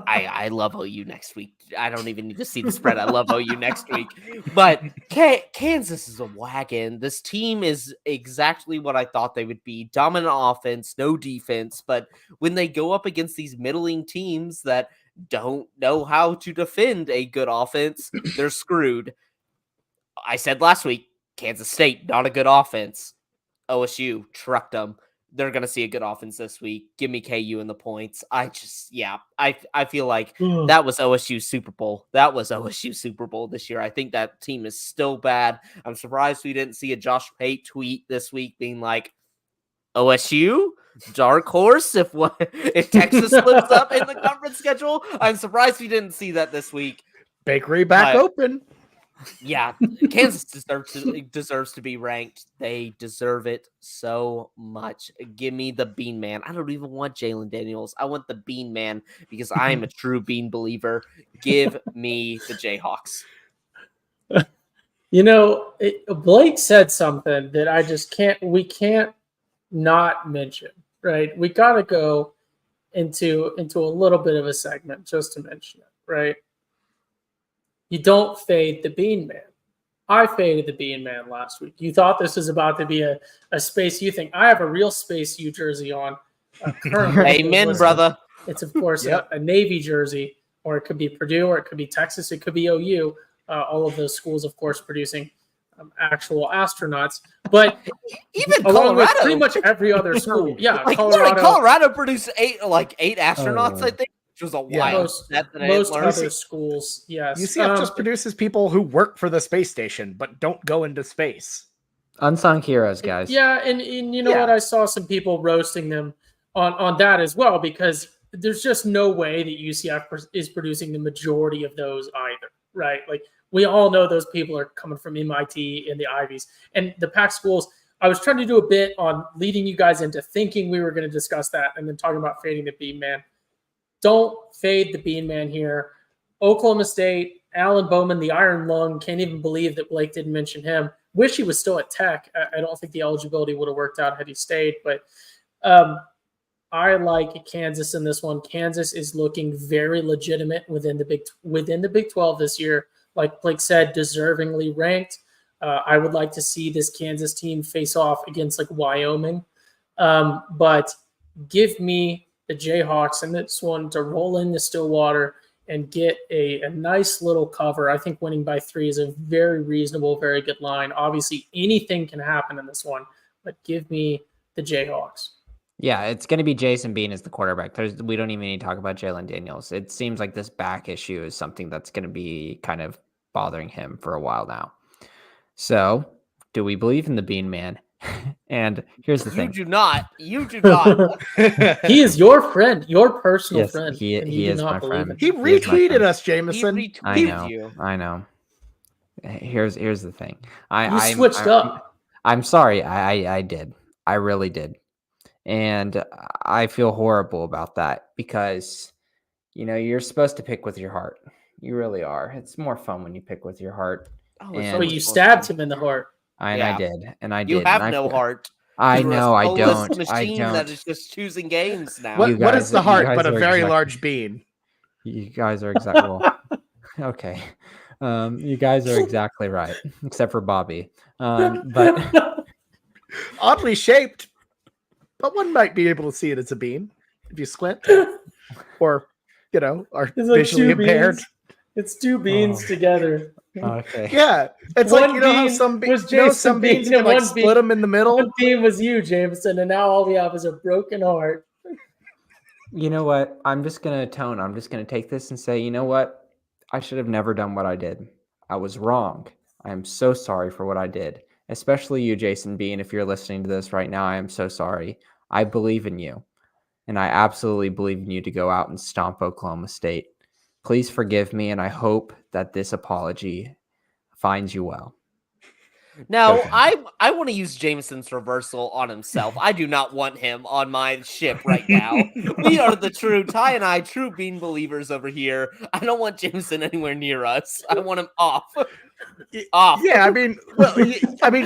I love OU next week. I don't even need to see the spread. I love OU next week. But Kansas is a wagon. This team is exactly what I thought they would be. Dominant offense, no defense. But when they go up against these middling teams that don't know how to defend a good offense, they're screwed. I said last week, Kansas State, not a good offense. OSU trucked them. They're going to see a good offense this week. Give me KU in the points. I feel like that was OSU Super Bowl. That was OSU Super Bowl this year. I think that team is still bad. I'm surprised we didn't see a Josh Pate tweet this week being like, OSU, dark horse, if Texas slips up in the conference schedule. I'm surprised we didn't see that this week. Bakery back open. Yeah, Kansas deserves to be ranked. They deserve it so much. Give me the Bean Man. I don't even want Jalen Daniels. I want the Bean Man because I am a true Bean believer. Give me the Jayhawks. You know, Blake said something that we can't not mention, right? We got to go into a little bit of a segment just to mention it, right? You don't fade the Bean Man. I faded the Bean Man last week. You thought this was about to be a Space U thing. I have a real Space U jersey on currently. Amen, brother. It's, of course, a Navy jersey, or it could be Purdue, or it could be Texas, it could be OU. All of those schools, of course, producing actual astronauts. But even along with Colorado, pretty much every other school. Yeah, like, Colorado produced eight astronauts, I think. Which was a wild most other schools, yes. UCF just produces people who work for the space station but don't go into space. Unsung heroes, guys. Yeah, and you know what? I saw some people roasting them on that as well, because there's just no way that UCF is producing the majority of those either, right? Like, we all know those people are coming from MIT and the Ivies. And the Pac schools, I was trying to do a bit on leading you guys into thinking we were going to discuss that and then talking about fading the Bean Man. Don't fade the Bean Man here. Oklahoma State, Alan Bowman, the Iron Lung, can't even believe that Blake didn't mention him. Wish he was still at Tech. I don't think the eligibility would have worked out had he stayed, but I like Kansas in this one. Kansas is looking very legitimate within the Big 12 this year. Like Blake said, deservingly ranked. I would like to see this Kansas team face off against like Wyoming, but give me the Jayhawks in this one to roll into Stillwater and get a nice little cover. I think winning by 3 is a very reasonable, very good line. Obviously, anything can happen in this one, but give me the Jayhawks. Yeah, it's going to be Jason Bean as the quarterback. We don't even need to talk about Jalen Daniels. It seems like this back issue is something that's going to be kind of bothering him for a while now. So, do we believe in the Bean Man? And here's the thing. You do not. He is your friend, your personal friend. He is my friend. He retweeted us, Jameson. I know. Here's the thing. You switched up. I'm sorry. I did. I really did. And I feel horrible about that because, you're supposed to pick with your heart. You really are. It's more fun when you pick with your heart. But you stabbed him in the heart. I did. You have no heart. I know. I don't. That is just choosing games now. What is the heart but a very large bean? You guys are exactly okay. You guys are exactly right, except for Bobby. But oddly shaped, but one might be able to see it as a bean if you squint, or are visually impaired. Beans. It's 2 beans together. Okay. Yeah, it's one like how some beans can like split them in the middle. One bean was you, Jameson, and now all we have is a broken heart. You know what? I'm just gonna atone. I'm just gonna take this and say, you know what? I should have never done what I did. I was wrong. I am so sorry for what I did. Especially you, Jason Bean. If you're listening to this right now, I am so sorry. I believe in you, and I absolutely believe in you to go out and stomp Oklahoma State. Please forgive me, and I hope that this apology finds you well. Now, okay. I want to use Jameson's reversal on himself. I do not want him on my ship right now. We are the Ty and I, true Bean believers over here. I don't want Jameson anywhere near us. I want him off. Off. Yeah,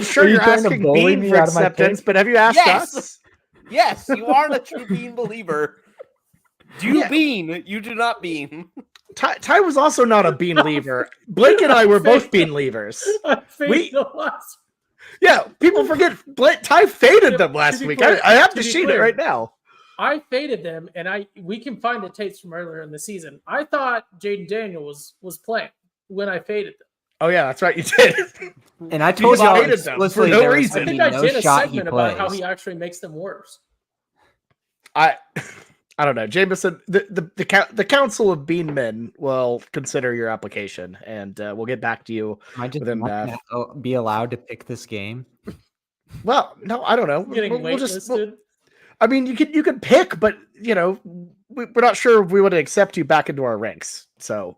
sure, you're asking Bean for acceptance, but have you asked us? Yes, you aren't a true Bean believer. Bean, you do not Bean. Ty was also not a Bean leaver. Blake and I were both Bean leavers. I faded the last. Yeah, people forget Ty faded them last week. Clear, I have the sheet it right now. I faded them, and we can find the tapes from earlier in the season. I thought Jaden Daniel was playing when I faded them. Oh yeah, that's right, you did. And I told y'all for explicitly no there was reason. I think no I did a shot segment about how he actually makes them worse. I don't know, Jameson. The Council of Bean Men will consider your application, and we'll get back to you. Am I just not gonna be allowed to pick this game? Well, no, I don't know. We'll just. I mean, you could pick, but we're not sure if we want to accept you back into our ranks. So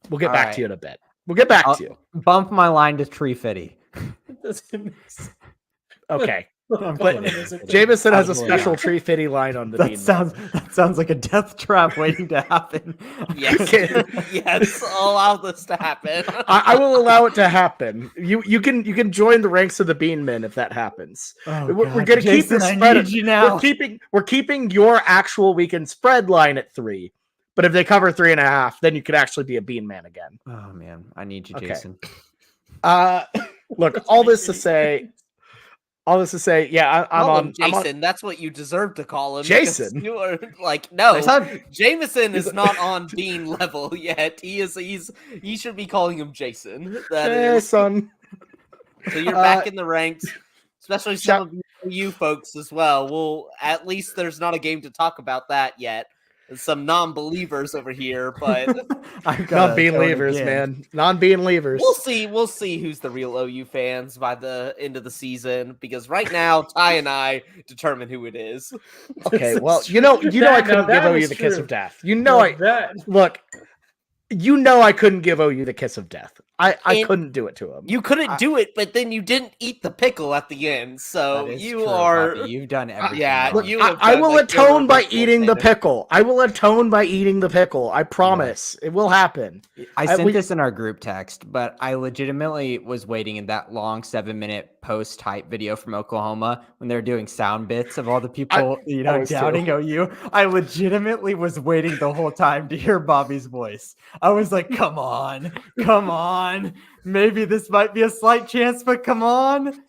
we'll get back to you in a bit. We'll get back to you. Bump my line to Tree Fitty. Okay. But Jameson has a special Tree Fitty line on the bean. That sounds like a death trap waiting to happen. Yes, yes, I'll allow this to happen. I will allow it to happen. You can join the ranks of the Bean Men if that happens. Oh, we're going to keep the spread. Now. We're keeping your actual weekend spread line at 3. But if they cover 3.5, then you could actually be a Bean Man again. Oh man, I need you, Okay. Jason. Look, all this to say, yeah, I'm on Jason. That's what you deserve to call him. Jason. You are like, no, Jameson is not on Bean level yet. He should be calling him Jason. Jason. So you're back in the ranks, especially some of you folks as well. Well, at least there's not a game to talk about that yet. Some non-believers over here, but non-believers, man. Non-believers. We'll see who's the real OU fans by the end of the season, because right now Ty and I determine who it is. Okay, well, I couldn't give OU the kiss of death. Look, I couldn't give OU the kiss of death. I couldn't do it to him. You couldn't do it, but then you didn't eat the pickle at the end. So you've done everything. Yeah, look, I will atone by eating the pickle. I will atone by eating the pickle. I promise. It will happen. I sent this in our group text, but I legitimately was waiting in that long 7-minute post-type video from Oklahoma when they're doing sound bits of all the people, doubting OU. I legitimately was waiting the whole time to hear Bobby's voice. I was like, come on. Maybe this might be a slight chance, but come on.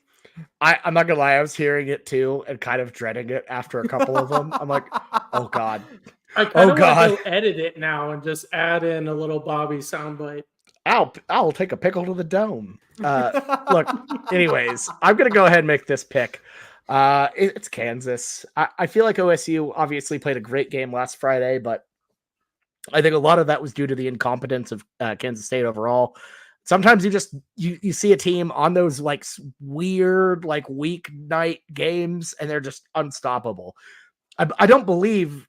I'm not gonna lie, I was hearing it too and kind of dreading it after a couple of them. I'm like, oh God. I kind of want to edit it now and just add in a little Bobby soundbite. I'll take a pickle to the dome. Look, anyways, I'm gonna go ahead and make this pick. It's Kansas. I feel like OSU obviously played a great game last Friday, but I think a lot of that was due to the incompetence of Kansas State overall. Sometimes you see a team on those like weird like weeknight games and they're just unstoppable. I don't believe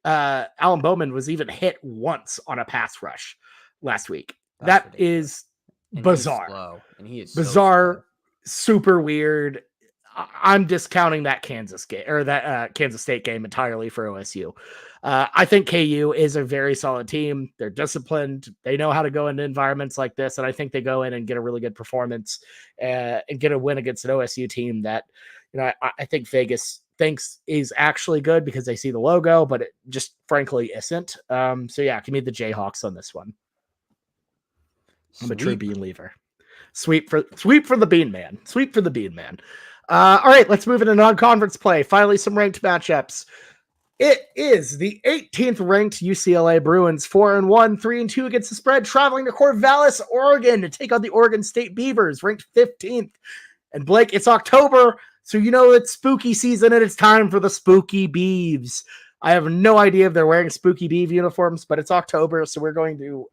Alan Bowman was even hit once on a pass rush last week. That is bizarre. He is bizarre, super weird. I'm discounting that Kansas game or that Kansas State game entirely for OSU. I think KU is a very solid team. They're disciplined. They know how to go into environments like this, and I think they go in and get a really good performance and get a win against an OSU team that I think Vegas thinks is actually good because they see the logo, but it just frankly isn't. So yeah, give me the Jayhawks on this one. I'm a true Bean leaver. Sweep for the Bean Man. Sweep for the Bean Man. All right, let's move into non-conference play. Finally, some ranked matchups. It is the 18th ranked UCLA Bruins, 4-1, 3-2 against the spread, traveling to Corvallis, Oregon to take on the Oregon State Beavers, ranked 15th. And Blake, it's October, so it's spooky season and it's time for the spooky Beavs. I have no idea if they're wearing spooky Beav uniforms, but it's October, so we're going to,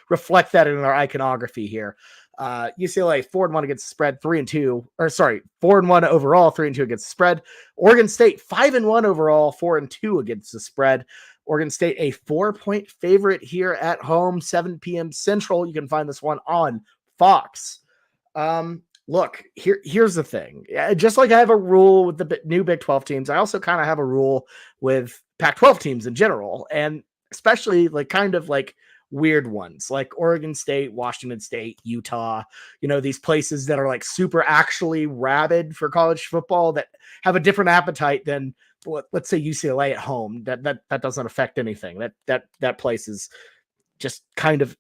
reflect that in our iconography here. UCLA 4-1 against the spread, 4-1 overall, 3-2 against the spread. Oregon State 5-1 overall, 4-2 against the spread. Oregon State a 4-point favorite here at home, 7 p.m. Central. You can find this one on Fox. Look, here's the thing. Just like I have a rule with the new Big 12 teams, I also kind of have a rule with Pac-12 teams in general, and especially weird ones like Oregon State, Washington State, Utah, these places that are like super actually rabid for college football that have a different appetite than let's say UCLA at home. That doesn't affect anything. That place is just kind of,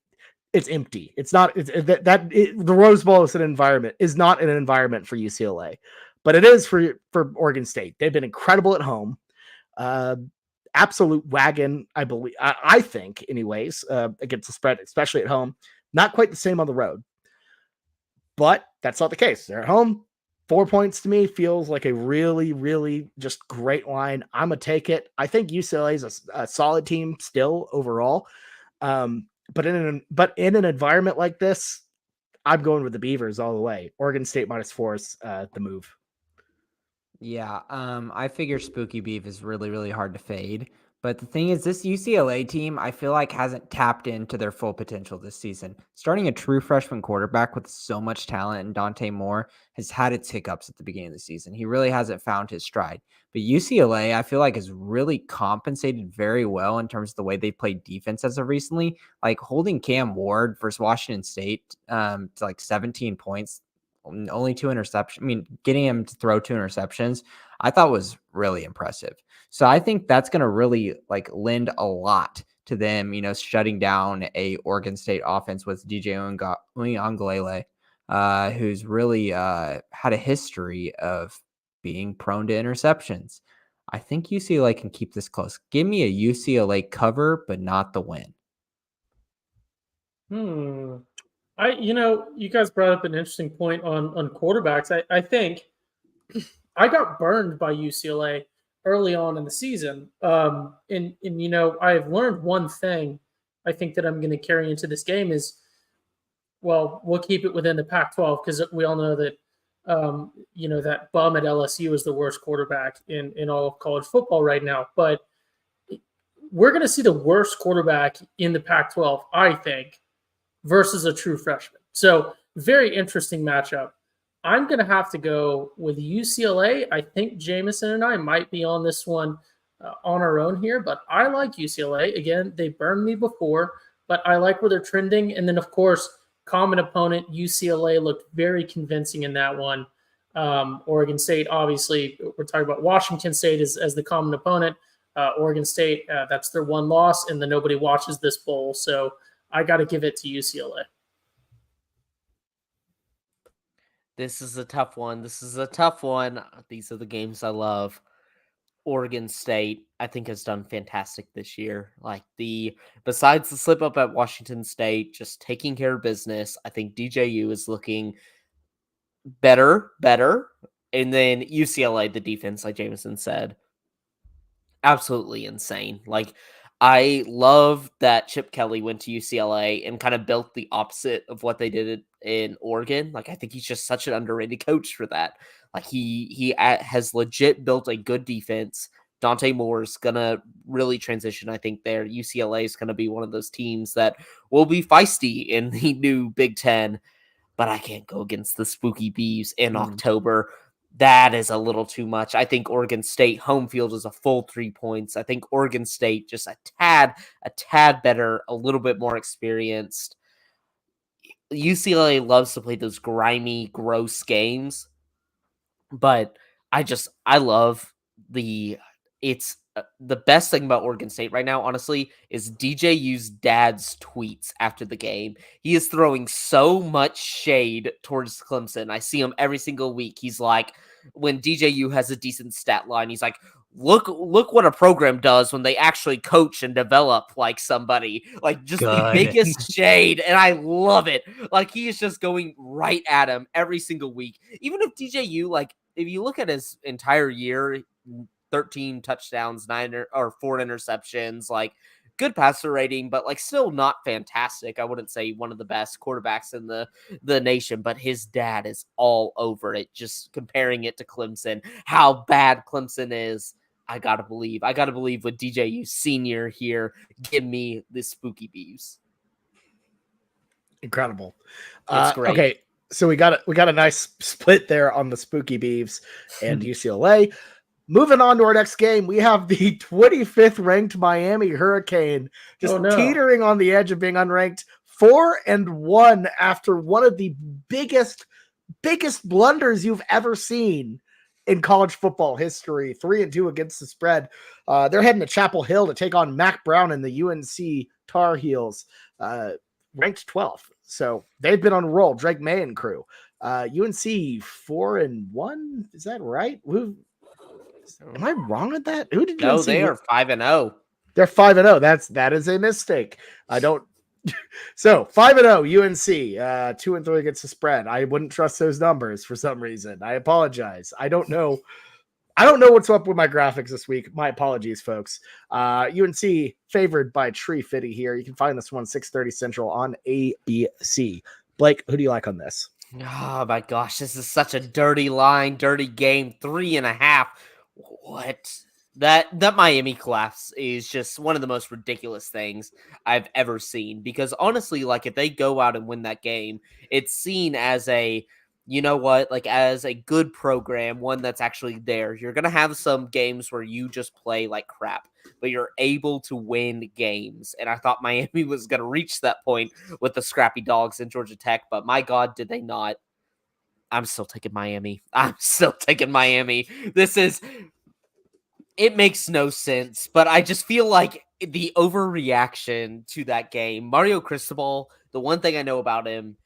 it's empty. It's not the Rose Bowl is not an environment for UCLA, but it is for Oregon State. They've been incredible at home. Absolute wagon, I believe. I think, anyways, against the spread, especially at home. Not quite the same on the road, but that's not the case. They're at home. 4 points to me feels like a really, really just great line. I'm gonna take it. I think UCLA is a solid team still overall. But in an environment like this, I'm going with the Beavers all the way. Oregon State -4 is the move. Yeah, I figure Spooky Beef is really, really hard to fade. But the thing is, this UCLA team, I feel like hasn't tapped into their full potential this season. Starting a true freshman quarterback with so much talent, and Dante Moore has had its hiccups at the beginning of the season. He really hasn't found his stride. But UCLA, I feel like, has really compensated very well in terms of the way they played defense as of recently. Like holding Cam Ward versus Washington State to like 17 points, only 2 interceptions. I mean, getting him to throw 2 interceptions, I thought was really impressive. So I think that's going to really like lend a lot to them, shutting down a Oregon State offense with DJ Uiagalelei, who's really had a history of being prone to interceptions. I think UCLA can keep this close. Give me a UCLA cover, but not the win. You guys brought up an interesting point on quarterbacks. I think I got burned by UCLA early on in the season. I've learned one thing I think that I'm going to carry into this game is, well, we'll keep it within the Pac-12 because we all know that, that bum at LSU is the worst quarterback in all of college football right now. But we're going to see the worst quarterback in the Pac-12, I think, versus a true freshman. So very interesting matchup. I'm going to have to go with UCLA. I think Jameson and I might be on this one on our own here, but I like UCLA. Again, they burned me before, but I like where they're trending. And then, of course, common opponent, UCLA looked very convincing in that one. Oregon State, obviously, we're talking about Washington State as the common opponent. Oregon State, that's their one loss, and then nobody watches this bowl. So I got to give it to UCLA. This is a tough one. These are the games I love. Oregon State, I think, has done fantastic this year. Besides the slip up at Washington State, just taking care of business. I think DJU is looking better. And then UCLA, the defense, like Jameson said, absolutely insane. I love that Chip Kelly went to UCLA and kind of built the opposite of what they did in Oregon. I think he's just such an underrated coach for that. He has legit built a good defense. Dante Moore's going to really transition, I think, there. UCLA is going to be one of those teams that will be feisty in the new Big Ten, but I can't go against the Spooky Beavs in October. That is a little too much. I think Oregon State home field is a full 3 points. I think Oregon State just a tad better, a little bit more experienced. UCLA loves to play those grimy, gross games, but I love it's the best thing about Oregon State right now, honestly, is DJU's dad's tweets after the game. He is throwing so much shade towards Clemson. I see him every single week. He's like, when DJU has a decent stat line, he's like, look what a program does when they actually coach and develop like somebody. Just Good. the biggest shade, and I love it. He is just going right at him every single week. Even if DJU, if you look at his entire year, 13 touchdowns, 4 interceptions, good passer rating, but still not fantastic. I wouldn't say one of the best quarterbacks in the nation, but his dad is all over it, just comparing it to Clemson, how bad Clemson is. I gotta believe with DJU senior here. Give me the Spooky Beavs. Incredible. It's great. Okay, so we got a nice split there on the Spooky Beavs and UCLA. moving on to our next game, we have the 25th ranked Miami Hurricane just teetering on the edge of being unranked, 4-1 after one of the biggest blunders you've ever seen in college football history. 3-2 against the spread. They're heading to Chapel Hill to take on Mac Brown and the UNC Tar Heels, ranked 12th. So they've been on a roll. Drake May and crew. UNC 4-1. Is that right? Am I wrong with that? Who did No, UNC they are 5-0. They're 5-0. That is a mistake. I don't. So 5-0 UNC, 2-3 against the spread. I wouldn't trust those numbers for some reason. I apologize. I don't know what's up with my graphics this week. My apologies, folks. UNC favored by Tree Fitty here. You can find this one 6:30 Central on ABC. Blake, who do you like on this? Oh my gosh, this is such a dirty line, dirty game. 3.5. What? That Miami collapse is just one of the most ridiculous things I've ever seen. Because honestly, like if they go out and win that game, it's seen as a, you know what, like as a good program, one that's actually there. You're going to have some games where you just play like crap, but you're able to win games. And I thought Miami was going to reach that point with the scrappy dogs in Georgia Tech, but my God, did they not. I'm still taking Miami. It makes no sense, but I just feel like the overreaction to that game. Mario Cristobal, the one thing I know about him,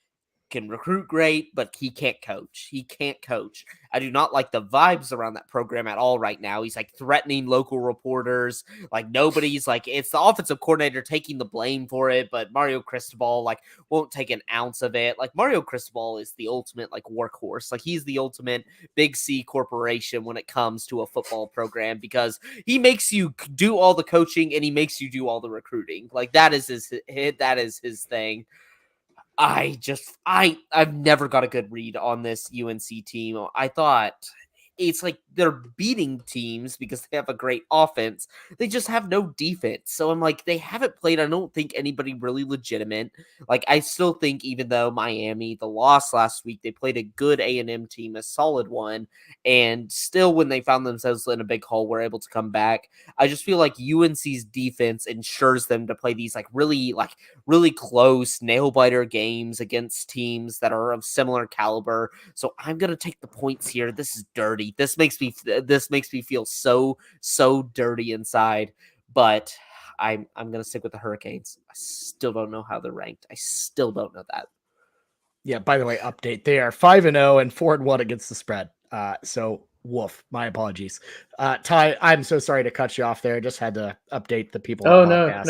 can recruit great, but he can't coach. I do not like the vibes around that program at all right now. He's like threatening local reporters. Like nobody's like, it's the offensive coordinator taking the blame for it, but Mario Cristobal like won't take an ounce of it. Like Mario Cristobal is the ultimate like workhorse. Like he's the ultimate big C corporation when it comes to a football program because he makes you do all the coaching and he makes you do all the recruiting. Like that is his thing. I've never got a good read on this UNC team. I thought it's like they're beating teams because they have a great offense. They just have no defense. So I'm like, they haven't played, I don't think, anybody really legitimate. Like, I still think even though Miami, the loss last week, they played a good A&M team, a solid one, and still when they found themselves in a big hole, were able to come back. I just feel like UNC's defense ensures them to play these really close nail-biter games against teams that are of similar caliber. So I'm going to take the points here. This is dirty. This makes me feel so dirty inside, but I'm gonna stick with the Hurricanes. I still don't know how they're ranked. I still don't know that. Yeah, by the way, update. They are 5-0 and 4-1 against the spread. So woof. My apologies. Ty, I'm so sorry to cut you off there. I just had to update the people. Oh, no.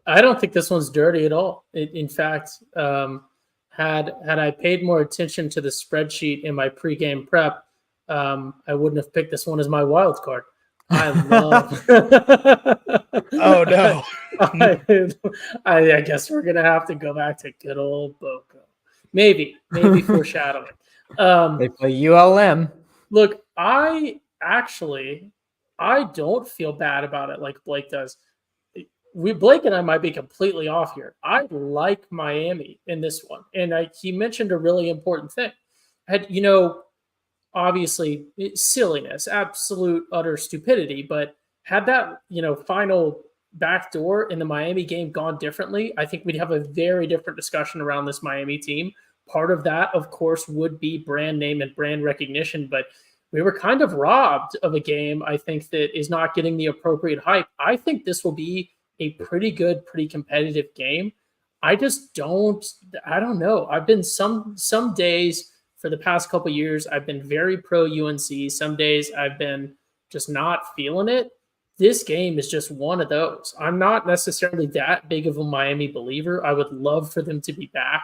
I don't think this one's dirty at all. In fact, had I paid more attention to the spreadsheet in my pregame prep, I wouldn't have picked this one as my wild card. I love. Oh no! I guess we're gonna have to go back to good old Boko. Maybe foreshadowing. They play ULM. Look, I don't feel bad about it like Blake does. Blake and I might be completely off here. I like Miami in this one. And he mentioned a really important thing. Obviously silliness, absolute utter stupidity, but had that, final backdoor in the Miami game gone differently, I think we'd have a very different discussion around this Miami team. Part of that, of course, would be brand name and brand recognition, but we were kind of robbed of a game, I think, that is not getting the appropriate hype. I think this will be a pretty good, pretty competitive game. I don't know. I've been some days for the past couple of years, I've been very pro UNC. Some days I've been just not feeling it. This game is just one of those. I'm not necessarily that big of a Miami believer. I would love for them to be back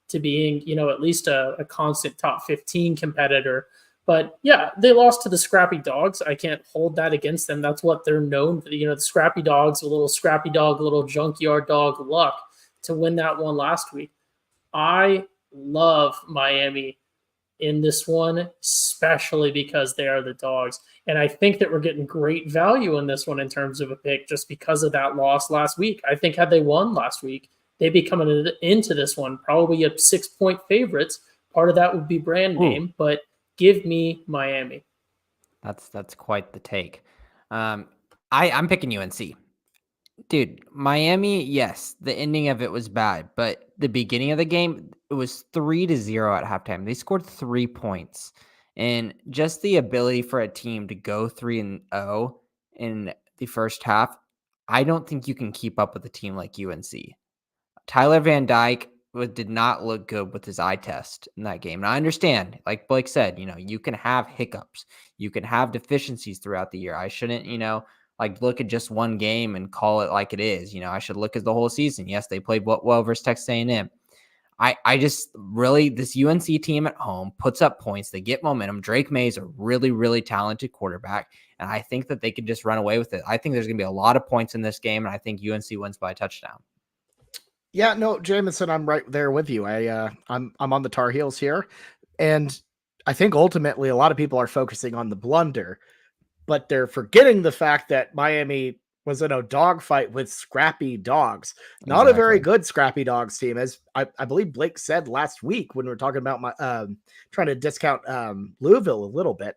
to being, at least a constant top 15 competitor. But yeah, they lost to the Scrappy Dogs. I can't hold that against them. That's what they're known for. The Scrappy Dogs, a little Scrappy Dog, a little junkyard dog luck to win that one last week. I love Miami in this one, especially because they are the Dogs. And I think that we're getting great value in this one in terms of a pick just because of that loss last week. I think had they won last week, they'd be coming into this one probably a 6-point favorites. Part of that would be brand name, but give me Miami. That's quite the take. I'm picking UNC. Dude, Miami, yes, the ending of it was bad, but the beginning of the game, it was 3-0 at halftime. They scored 3 points. And just the ability for a team to go 3-0 in the first half, I don't think you can keep up with a team like UNC. Tyler Van Dyke did not look good with his eye test in that game. And I understand, like Blake said, you can have hiccups. You can have deficiencies throughout the year. I shouldn't, like look at just one game and call it like it is. I should look at the whole season. Yes, they played well versus Texas A&M. I just really, this UNC team at home puts up points. They get momentum. Drake May is a really, really talented quarterback, and I think that they could just run away with it. I think there's going to be a lot of points in this game, and I think UNC wins by a touchdown. Yeah, no, Jameson, I'm right there with you. I'm on the Tar Heels here, and I think ultimately a lot of people are focusing on the blunder, but they're forgetting the fact that Miami was in a dogfight with Scrappy Dogs. Not a very good Scrappy Dogs team, as I believe Blake said last week when we were talking about my trying to discount Louisville a little bit.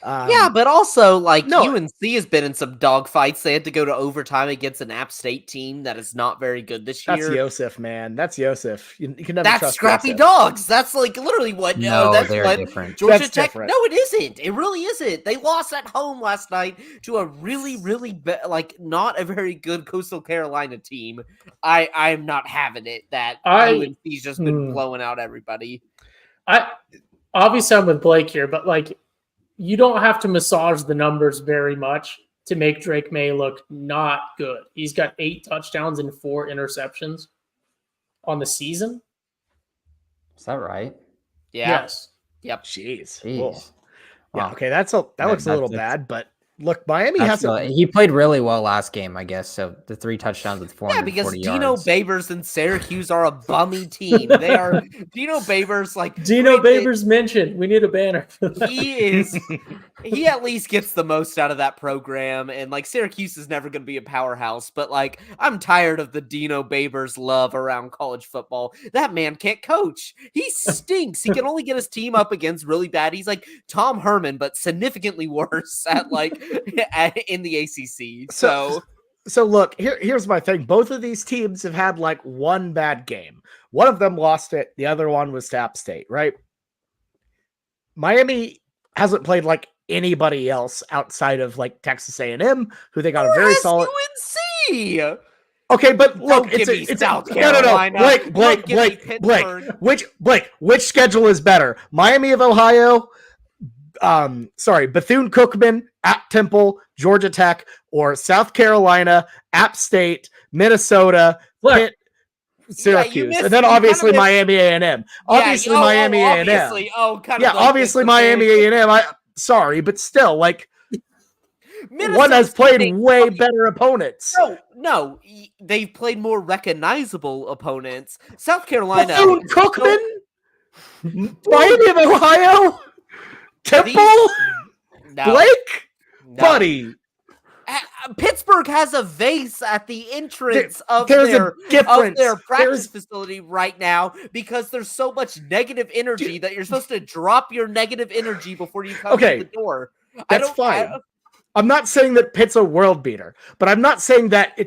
Yeah, but also UNC has been in some dogfights. They had to go to overtime against an App State team that is not very good this year. That's Yosef, man. That's Yosef. You can never That's trust Scrappy Yosef. Dogs. That's literally what. No, that's they're what different. Georgia That's Tech. different. No, it isn't. It really isn't. They lost at home last night to a really, really not a very good Coastal Carolina team. I'm not having it that UNC's just been blowing out everybody. Obviously I'm with Blake here, but you don't have to massage the numbers very much to make Drake May look not good. He's got 8 touchdowns and 4 interceptions on the season. Is that right? Yeah. Yes. Yep. Jeez. Jeez. Cool. Yeah. Wow. Okay. That looks a little bad, but look, Miami hasn't. He played really well last game, I guess. So the 3 touchdowns with 440 because yards. Dino Babers and Syracuse are a bummy team. They are Dino Babers Dino Babers mentioned. We need a banner for that. He at least gets the most out of that program, and Syracuse is never going to be a powerhouse. But I'm tired of the Dino Babers love around college football. That man can't coach. He stinks. He can only get his team up against really bad. He's like Tom Herman, but significantly worse at in the ACC. So look, here's my thing. Both of these teams have had one bad game. One of them lost it. The other one was to App State, right? Miami hasn't played anybody else outside of Texas A&M, who they got a very solid UNC. Okay, but look, it's South Carolina. No. Blake, which schedule is better? Miami of Ohio, Bethune-Cookman at Temple, Georgia Tech, or South Carolina, App State, Minnesota, Pitt, Syracuse, and then obviously Miami A&M. Obviously Miami A&M. Obviously Miami A&M. Sorry, but still, one has played way better opponents. No, they've played more recognizable opponents. South Carolina, Bethune-Cookman, Miami of Ohio, Temple, Blake, buddy. Pittsburgh has a vase at the entrance of their practice facility right now because there's so much negative energy that you're supposed to drop your negative energy before you come to the door. That's fine. I'm not saying that Pitt's a world beater, but I'm not saying that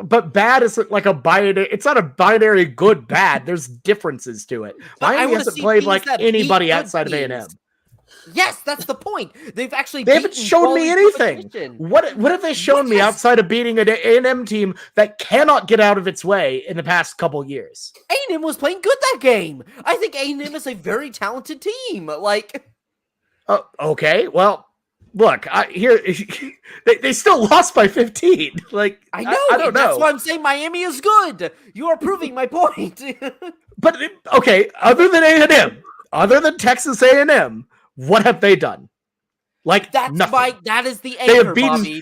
but bad isn't a binary. It's not a binary good bad. There's differences to it. Miami hasn't played anybody outside of A&M. Yes, that's the point. They haven't shown me anything. What have they shown me outside of beating an A&M team that cannot get out of its way in the past couple years? A&M was playing good that game. I think A&M is a very talented team. Okay, well, look, they still lost by 15. I know. I don't know. That's why I'm saying Miami is good. You are proving my point. But okay, other than A&M, other than Texas A&M, what have they done? Nothing. That is the anchor, Bobby.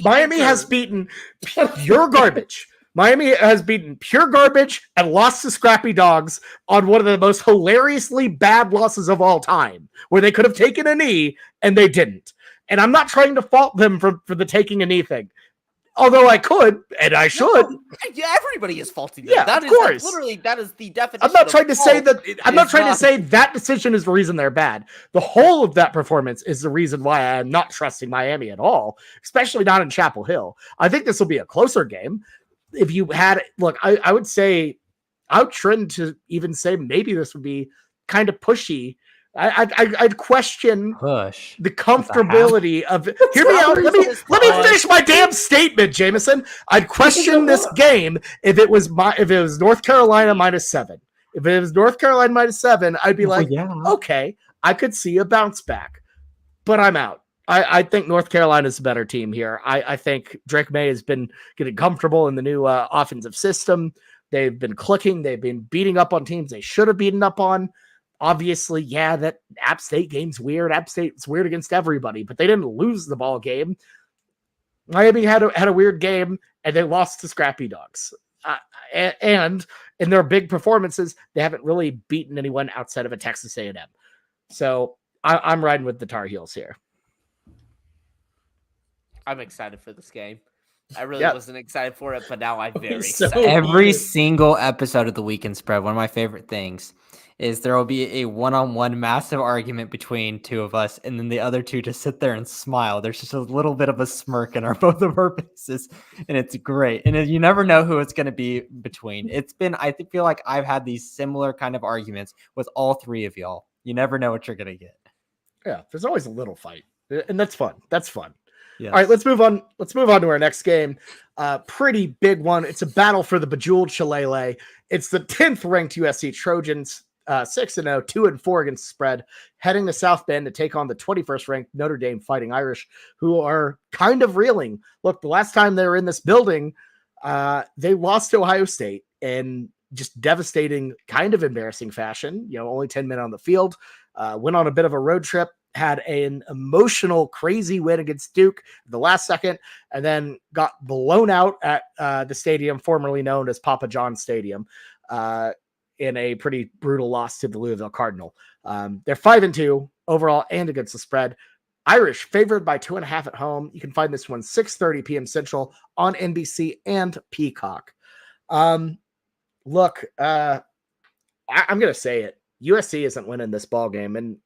Miami has beaten pure garbage. Miami has beaten pure garbage and lost to Scrappy Dogs on one of the most hilariously bad losses of all time, where they could have taken a knee and they didn't. And I'm not trying to fault them for the taking a knee thing. Although I could, and I should. Yeah, everybody is faulty. Yeah, that of is course. literally that is the definition. I'm not trying to say that. I'm not trying to not- say that decision is the reason they're bad. The whole of that performance is the reason why I'm not trusting Miami at all, especially not in Chapel Hill. I think this will be a closer game. If you had, look, I would say, I would trend to even say maybe this would be kind of pushy. I'd question Push. the comfortability of. Hear me out. Let me finish my damn statement, Jameson. I'd question this game if it was North Carolina -7. If it was North Carolina -7, I'd be like, okay, I could see a bounce back, but I'm out. I think North Carolina's a better team here. I think Drake May has been getting comfortable in the new offensive system. They've been clicking. They've been beating up on teams they should have beaten up on. Obviously, yeah, that App State game's weird. App State's weird against everybody, but they didn't lose the ball game. Miami had a weird game, and they lost to Scrappy Dogs. And in their big performances, they haven't really beaten anyone outside of a Texas A&M. So I'm riding with the Tar Heels here. I'm excited for this game. I really wasn't excited for it, but now I'm very excited. Every single episode of the Weekend Spread, one of my favorite things is there will be a one-on-one massive argument between two of us, and then the other two just sit there and smile. There's just a little bit of a smirk in both of our faces, and it's great. And you never know who it's going to be between. I feel like I've had these similar kind of arguments with all three of y'all. You never know what you're going to get. Yeah, there's always a little fight, and that's fun. That's fun. Yes. All right, let's move on. Let's move on to our next game. Pretty big one. It's a battle for the bejeweled shillelagh. It's the 10th ranked USC Trojans, 6-0, 2-4 against the spread, heading to South Bend to take on the 21st ranked Notre Dame Fighting Irish, who are kind of reeling. Look, the last time they were in this building, they lost to Ohio State in just devastating, kind of embarrassing fashion. Only 10 men on the field. Went on a bit of a road trip. Had an emotional, crazy win against Duke the last second, and then got blown out at the stadium formerly known as Papa John's Stadium in a pretty brutal loss to the Louisville Cardinal. They're 5-2 overall and against the spread. Irish favored by 2.5 at home. You can find this one 6:30 p.m. Central on NBC and Peacock. Look, I'm going to say it. USC isn't winning this ball game, and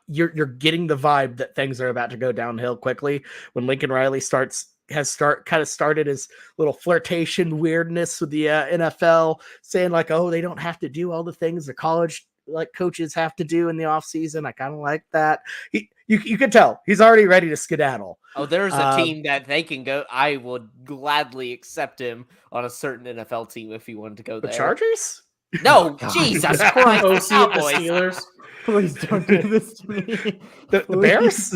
you're getting the vibe that things are about to go downhill quickly when Lincoln Riley started his little flirtation weirdness with the NFL, saying like, oh, they don't have to do all the things the college coaches have to do in the off season. I kind of like that. You can tell he's already ready to skedaddle. Oh, there's a team that they can go. I would gladly accept him on a certain NFL team if he wanted to go there. The Chargers? No, Jesus Christ. OC at the Steelers. Please don't do this to me. The Bears?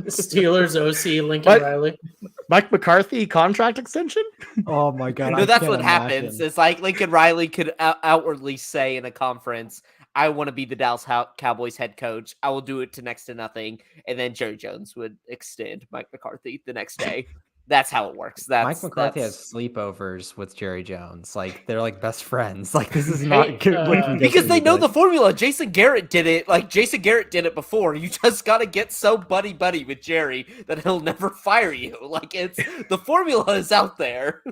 Steelers, OC, Lincoln Riley. Mike McCarthy contract extension? Oh my God. No, that's what happens. It's like Lincoln Riley could outwardly say in a conference, I want to be the Dallas Cowboys head coach. I will do it to next to nothing. And then Jerry Jones would extend Mike McCarthy the next day. That's how it works. Mike McCarthy has sleepovers with Jerry Jones. Like, they're like best friends. Like, this is not good. Because they know the formula. Jason Garrett did it. Like, Jason Garrett did it before. You just got to get so buddy-buddy with Jerry that he'll never fire you. Like, the formula is out there.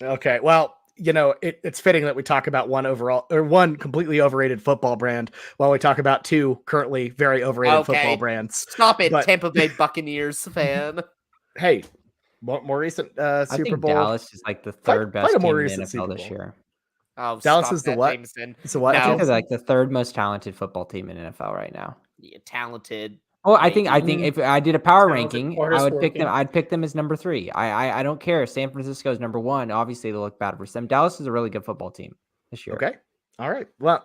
Okay, well, it's fitting that we talk about one completely overrated football brand while we talk about two currently very overrated football brands. Stop it, Tampa Bay Buccaneers fan. Hey, more recent Super Bowl. Dallas is like the third best team in the NFL this year. Oh, Dallas is the what? It's the what? I think they're like the third most talented football team in NFL right now. Yeah, talented. Oh, I think if I did a power ranking, Hardest I would pick working. them. I'd pick them as number 3. I don't care. San Francisco is number 1. Obviously, they look bad for them. Dallas is a really good football team this year. Okay, all right. Well,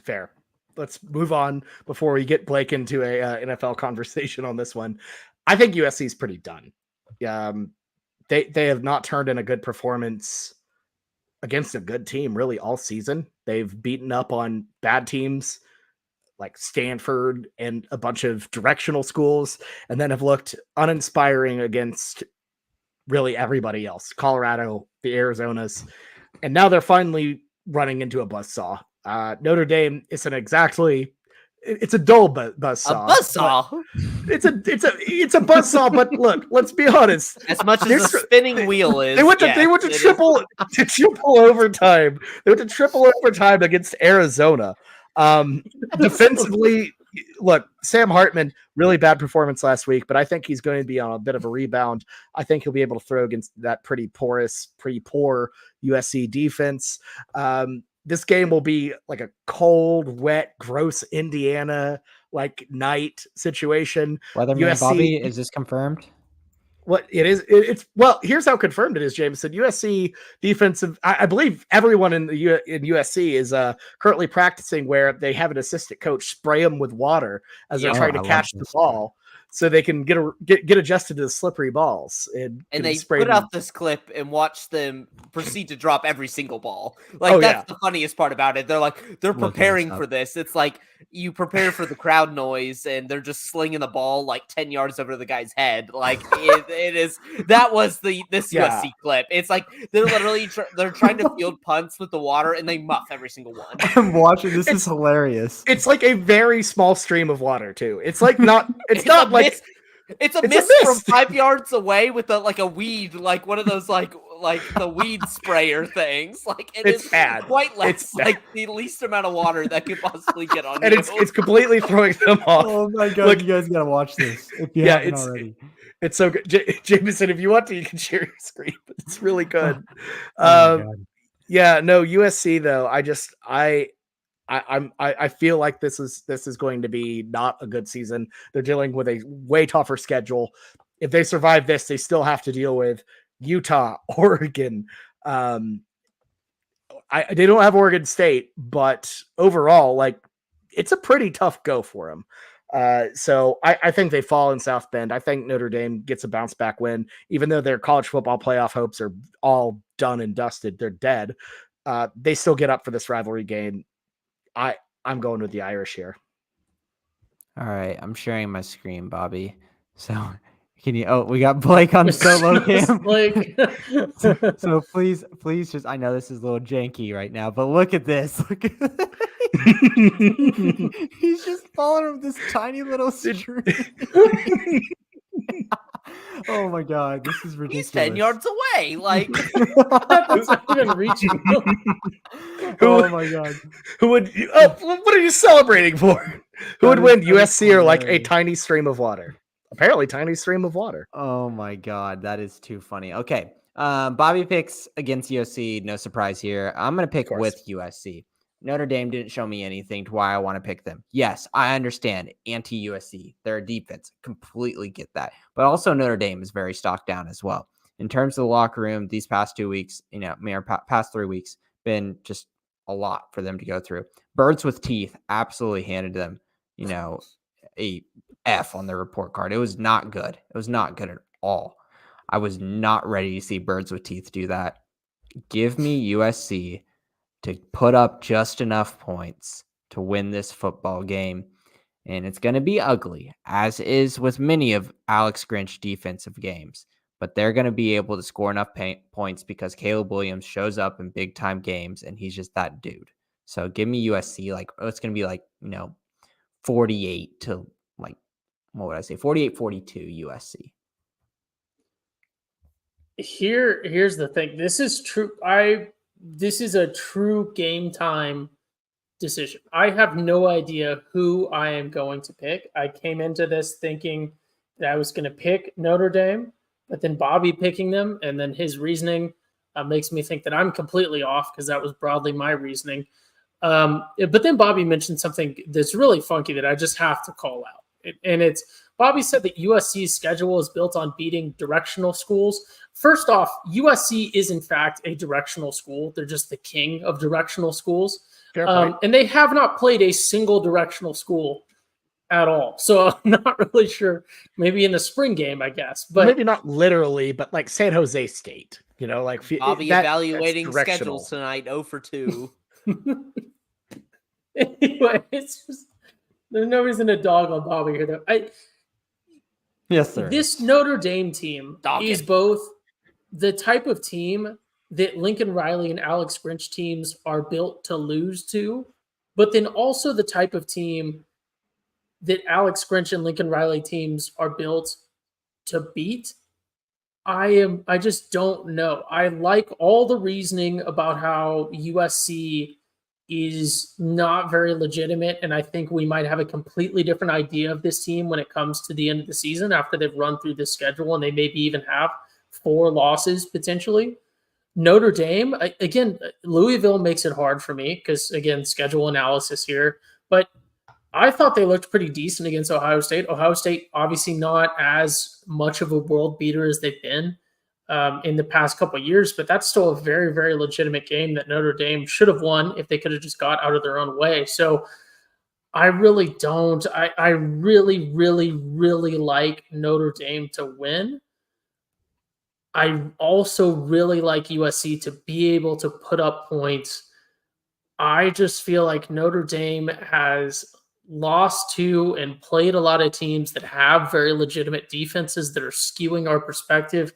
fair. Let's move on before we get Blake into a NFL conversation on this one. I think USC is pretty done. They have not turned in a good performance against a good team really all season. They've beaten up on bad teams like Stanford and a bunch of directional schools, and then have looked uninspiring against really everybody else. Colorado, the Arizonas, and now they're finally running into a buzzsaw. Notre Dame isn't exactly it's a dull buzzsaw. A buzzsaw. It's a buzzsaw, but look, let's be honest. As much as a spinning wheel is. They went to triple overtime. They went to triple overtime against Arizona. Defensively, look, Sam Hartman, really bad performance last week, but I think he's going to be on a bit of a rebound. I think he'll be able to throw against that pretty poor USC defense. This game will be like a cold, wet, gross Indiana like night situation. Weatherman USC, Bobby, is this confirmed? What it is, it's well. Here's how confirmed it is, Jameson. USC defensive. I believe everyone in USC is currently practicing where they have an assistant coach spray them with water as they're trying to catch the ball, so they can get adjusted to the slippery balls. And they put out this clip and watch them proceed to drop every single ball. Like that's the funniest part about it. They're preparing for this. It's like you prepare for the crowd noise and they're just slinging the ball like 10 yards over the guy's head. Like it is. That was this USC clip. It's like they're literally they're trying to field punts with the water and they muff every single one. I'm watching. This is hilarious. It's like a very small stream of water too. It's like not. It's not like. It's a mist from 5 yards away with a weed, like one of those like the weed sprayer things. Like it's bad. Quite less like the least amount of water that could possibly get on. And you. it's completely throwing them off. Oh my god! Look, you guys gotta watch this if you haven't already. It's so good, Jameson. If you want to, you can share your screen. But it's really good. Yeah, no USC though. I feel like this is going to be not a good season. They're dealing with a way tougher schedule. If they survive this, they still have to deal with Utah, Oregon. They don't have Oregon State, but overall, like it's a pretty tough go for them. So I think they fall in South Bend. I think Notre Dame gets a bounce back win, even though their college football playoff hopes are all done and dusted. They're dead. They still get up for this rivalry game. I'm going with the Irish here. All right, I'm sharing my screen, Bobby. So can you? Oh, we got Blake on solo cam. Blake. so please, just. I know this is a little janky right now, but look at this. Look at he's just following with this tiny little stream. Oh my god, this is ridiculous. He's 10 yards away. Like that's not even reaching. Oh my god. Who would what are you celebrating for? Who would win, USC or like a tiny stream of water? Apparently tiny stream of water. Oh my god, that is too funny. Okay. Bobby picks against USC, no surprise here. I'm going to pick with USC. Notre Dame didn't show me anything to why I want to pick them. Yes, I understand anti-USC. Their defense, completely get that. But also Notre Dame is very stocked down as well. In terms of the locker room, these past 2 weeks, past 3 weeks, been just a lot for them to go through. Birds with teeth absolutely handed them, a F on their report card. It was not good. It was not good at all. I was not ready to see birds with teeth do that. Give me USC to put up just enough points to win this football game. And it's going to be ugly, as is with many of Alex Grinch defensive games. But they're going to be able to score enough points because Caleb Williams shows up in big-time games, and he's just that dude. So give me USC. It's going to be 48 to, 48-42 USC. Here's the thing. This is true. This is a true game time decision. I have no idea who I am going to pick. I came into this thinking that I was going to pick Notre Dame, but then Bobby picking them and then his reasoning makes me think that I'm completely off because that was broadly my reasoning. But then Bobby mentioned something that's really funky that I just have to call out. And it's Bobby said that USC's schedule is built on beating directional schools. First off, USC is in fact a directional school. They're just the king of directional schools. And they have not played a single directional school at all. So I'm not really sure. Maybe in the spring game, I guess. But maybe not literally, but like San Jose State. Bobby evaluating schedules tonight, 0 for 2. Anyway, it's just there's no reason to dog on Bobby here, though. Yes, sir. This Notre Dame team is both the type of team that Lincoln Riley and Alex Grinch teams are built to lose to, but then also the type of team that Alex Grinch and Lincoln Riley teams are built to beat. I just don't know. I like all the reasoning about how USC is not very legitimate, and I think we might have a completely different idea of this team when it comes to the end of the season after they've run through this schedule, and they maybe even have 4 losses potentially. Notre Dame, again, Louisville makes it hard for me because, again, schedule analysis here. But I thought they looked pretty decent against Ohio State. Ohio State, obviously not as much of a world beater as they've been in the past couple of years, but that's still a very, very legitimate game that Notre Dame should have won if they could have just got out of their own way. So I really don't. I really, really, really like Notre Dame to win. I also really like USC to be able to put up points. I just feel like Notre Dame has lost to and played a lot of teams that have very legitimate defenses that are skewing our perspective.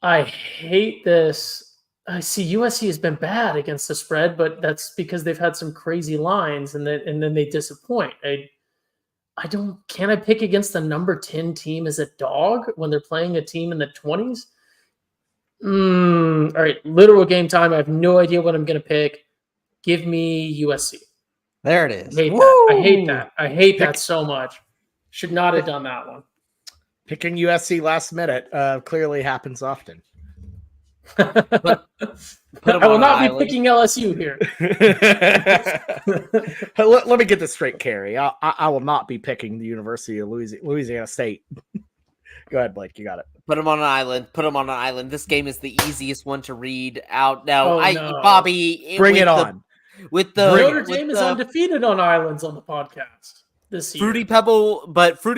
I hate this. I see USC has been bad against the spread, but that's because they've had some crazy lines and then they disappoint. Can I pick against the number 10 team as a dog when they're playing a team in the 20s? All right, literal game time. I have no idea what I'm going to pick. Give me USC. There it is. I hate that. I hate that so much. Should not have done that one. Picking USC last minute clearly happens often. I will not be picking LSU here. Let me get this straight, Carrie. I will not be picking the University of Louisiana State. Go ahead, Blake. You got it. Put them on an island. Put them on an island. This game is the easiest one to read out. Now, no. Bobby, bring it on. Notre Dame is undefeated on islands on the podcast this year. Fruity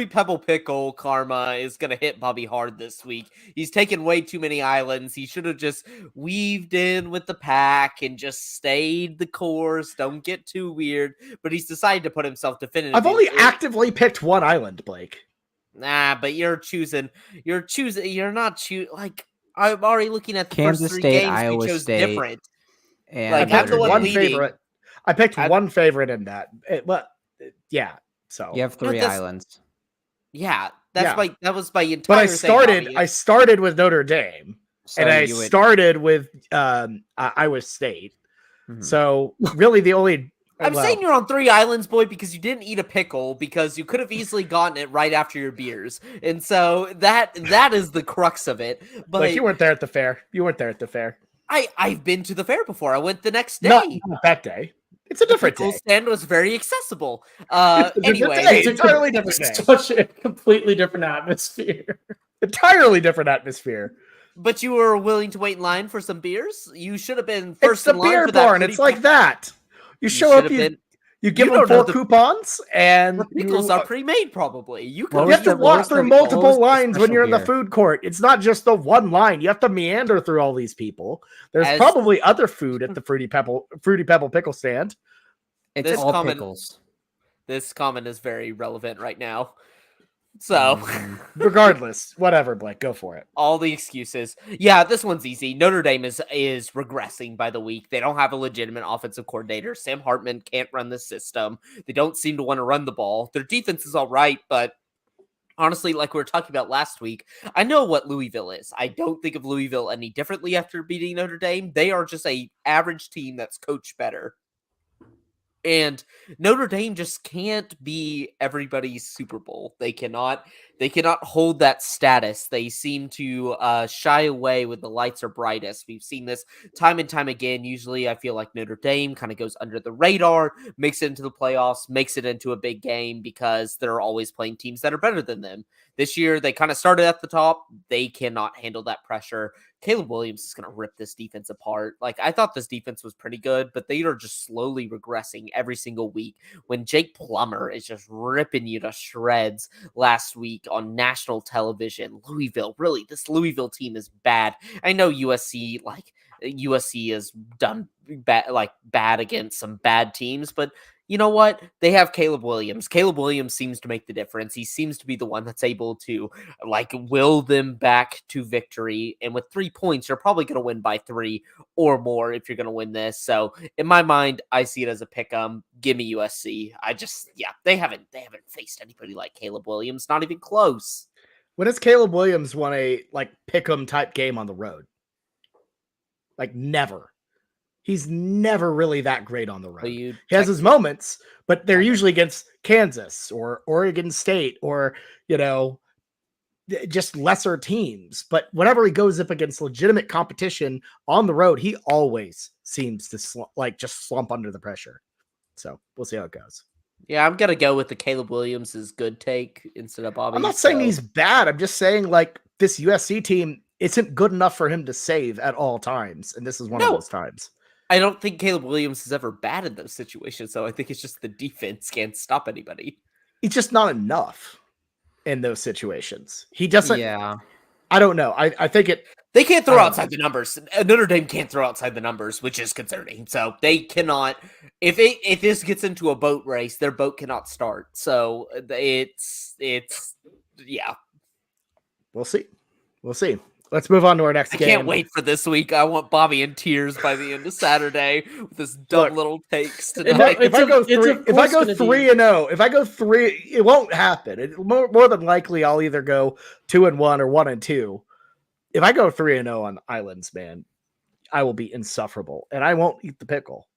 Pebble Pickle karma is going to hit Bobby hard this week. He's taken way too many islands. He should have just weaved in with the pack and just stayed the course. Don't get too weird. But he's decided to put himself definitively. I've only actively picked one island, Blake. Nah, but you're not choosing. Like, I'm already looking at the Kansas first 3 State, games Iowa we chose State, different. And Like, I I'm the picked one one leading. favorite. I picked one favorite in that. Yeah. So you have 3 islands. Yeah, that was my entire. But thing, I started with Notre Dame, So and I started with Iowa State. Mhm. So really, the only I'm saying you're on 3 islands, boy, because you didn't eat a pickle because you could have easily gotten it right after your beers, and so that is the crux of it. But like, you weren't there at the fair. I've been to the fair before. I went the next day. Not that day. It's a different pickle day. stand was very accessible. Anyway, it's entirely different day. Such a completely different atmosphere. Entirely different atmosphere. But you were willing to wait in line for some beers. You should have been first It's the in line beer for that. barn. It's like that. You show up. You give them 4 coupons, and the pickles are pre-made. Probably you have to walk through multiple lines when you're in the food court. It's not just the one line. You have to meander through all these people. There's probably other food at the Fruity Pebble pickle stand. It's all pickles. This comment is very relevant right now. So, regardless, whatever, Blake, go for it. All the excuses. Yeah, this one's easy. Notre Dame is regressing by the week. They don't have a legitimate offensive coordinator. Sam Hartman can't run the system. They don't seem to want to run the ball. Their defense is all right, but honestly, like we were talking about last week, I know what Louisville is. I don't think of Louisville any differently after beating Notre Dame. They are just an average team that's coached better. And Notre Dame just can't be everybody's Super Bowl. They cannot hold that status. They seem to shy away when the lights are brightest. We've seen this time and time again. Usually I feel like Notre Dame kind of goes under the radar, makes it into the playoffs, makes it into a big game because they're always playing teams that are better than them. This year, they kind of started at the top. They cannot handle that pressure. Caleb Williams is going to rip this defense apart. Like, I thought this defense was pretty good, but they are just slowly regressing every single week. When Jake Plummer is just ripping you to shreds last week on national television, this Louisville team is bad. I know USC has done bad against some bad teams, but you know what? They have Caleb Williams. Caleb Williams seems to make the difference. He seems to be the one that's able to will them back to victory. And with 3 points, you're probably going to win by 3 or more if you're going to win this. So in my mind, I see it as a pick 'em. Give me USC. They haven't faced anybody like Caleb Williams. Not even close. When has Caleb Williams won a pick 'em type game on the road? Never. He's never really that great on the road. He has his moments, but they're usually against Kansas or Oregon State or, just lesser teams. But whenever he goes up against legitimate competition on the road, he always seems to just slump under the pressure. So we'll see how it goes. Yeah, I'm going to go with the Caleb Williams is good take instead of Bobby. I'm not saying he's bad. I'm just saying this USC team isn't good enough for him to save at all times. And this is one of those times. I don't think Caleb Williams is ever bad in those situations, so I think it's just the defense can't stop anybody. He's just not enough in those situations. He doesn't. Yeah. I don't know. I think they can't throw outside the numbers. Notre Dame can't throw outside the numbers, which is concerning. So they cannot. If this gets into a boat race, their boat cannot start. So it's yeah. We'll see. Let's move on to our next game. I can't wait for this week. I want Bobby in tears by the end of Saturday with this dumb little takes tonight. If I go 3-0, if I go 3, it won't happen. More than likely, I'll either go 2-1 or 1-2. If I go 3-0 on Islands, man, I will be insufferable, and I won't eat the pickle.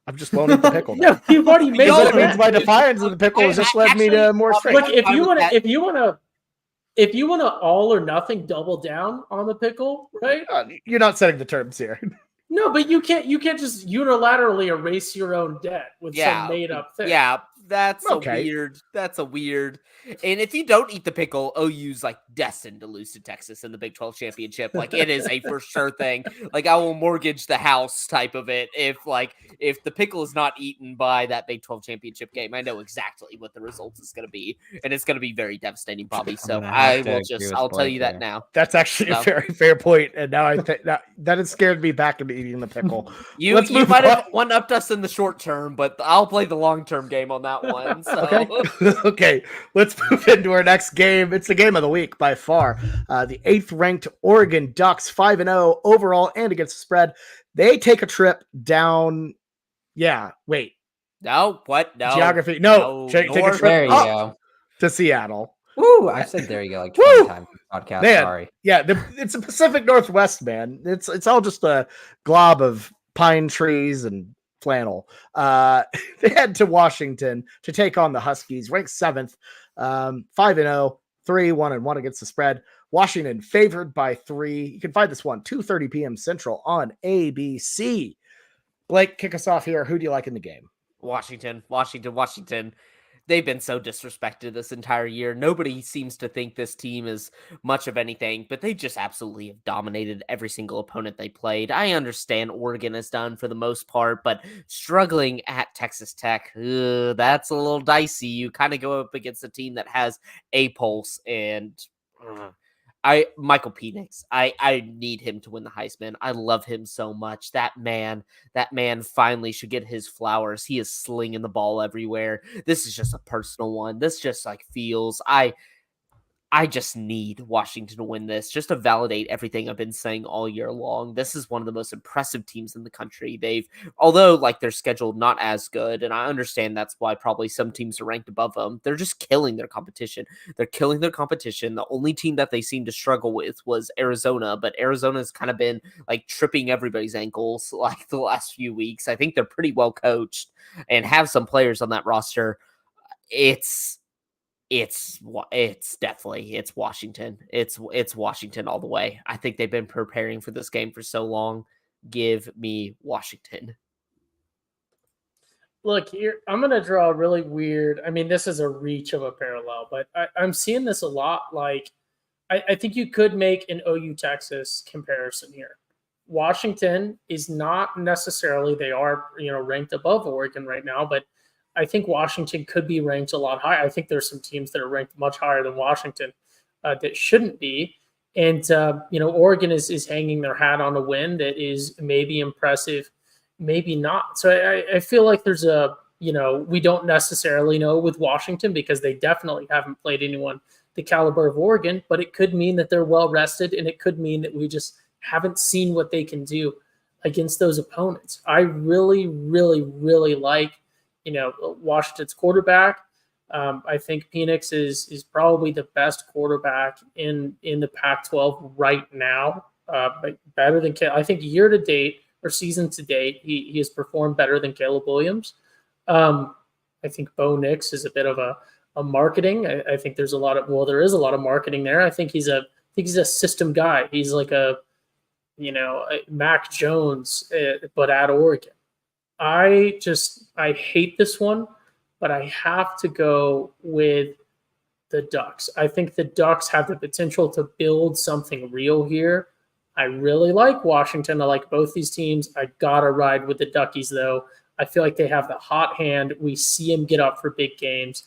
I just won't eat the pickle. No, you've already made it. It means my defiance of the pickle has just led me to more strength. Look, if you want to all or nothing double down on the pickle, right? You're not setting the terms here. No, but you can't just unilaterally erase your own debt with some made up thing. Yeah, that's a weird. And if you don't eat the pickle, OU's destined to lose to Texas in the Big 12 championship. It is a for sure thing. I will mortgage the house type of it if the pickle is not eaten by that Big 12 championship game. I know exactly what the result is going to be, and it's going to be very devastating, Bobby. So I'll tell you that now. That's actually a very fair point, and now I think that has scared me back into eating the pickle. You might have one-upped us in the short term, but I'll play the long-term game on that one. So. Okay. Let's move into our next game. It's the game of the week by far. The 8th ranked Oregon Ducks, 5-0 overall and against the spread. They take a trip down. Yeah. Wait. No. What? No. Geography. No. Take a trip there you go. to Seattle. Woo! I said there you go 20 times in the podcast. Man, sorry. Yeah. It's the Pacific Northwest, man. It's all just a glob of pine trees and flannel. They head to Washington to take on the Huskies, ranked 7th, 5-0, 3-1-1 against the spread. Washington favored by 3. You can find this one 2:30 p.m. Central on ABC. Blake, kick us off here. Who do you like in the game? Washington. They've been so disrespected this entire year. Nobody seems to think this team is much of anything, but they just absolutely have dominated every single opponent they played. I understand Oregon is done for the most part, but struggling at Texas Tech, that's a little dicey. You kind of go up against a team that has a pulse, and Michael Penix, I need him to win the Heisman. I love him so much. That man finally should get his flowers. He is slinging the ball everywhere. This is just a personal one. This just feels. I just need Washington to win this just to validate everything I've been saying all year long. This is one of the most impressive teams in the country. Although their schedule not as good, and I understand that's why probably some teams are ranked above them. They're just killing their competition. The only team that they seem to struggle with was Arizona, but Arizona's kind of been tripping everybody's ankles the last few weeks. I think they're pretty well coached and have some players on that roster. It's Washington. It's Washington all the way. I think they've been preparing for this game for so long. Give me Washington. Look, here, I'm going to draw a really weird. I mean, this is a reach of a parallel, but I'm seeing this a lot. I think you could make an OU Texas comparison here. Washington is not necessarily, they are, ranked above Oregon right now, but I think Washington could be ranked a lot higher. I think there's some teams that are ranked much higher than Washington that shouldn't be. And, Oregon is hanging their hat on a win that is maybe impressive, maybe not. So I feel like there's a we don't necessarily know with Washington because they definitely haven't played anyone the caliber of Oregon, but it could mean that they're well rested, and it could mean that we just haven't seen what they can do against those opponents. I really, really, really like, Washington's quarterback. I think Penix is probably the best quarterback in the Pac-12 right now. Better than I think year to date or season to date, he has performed better than Caleb Williams. I think Bo Nix is a bit of a marketing. I think there is a lot of marketing there. I think he's a system guy. He's like a Mac Jones, but at Oregon. I hate this one, but I have to go with the Ducks. I think the Ducks have the potential to build something real here. I really like Washington. I like both these teams. I gotta ride with the Duckies, though. I feel like they have the hot hand. We see them get up for big games.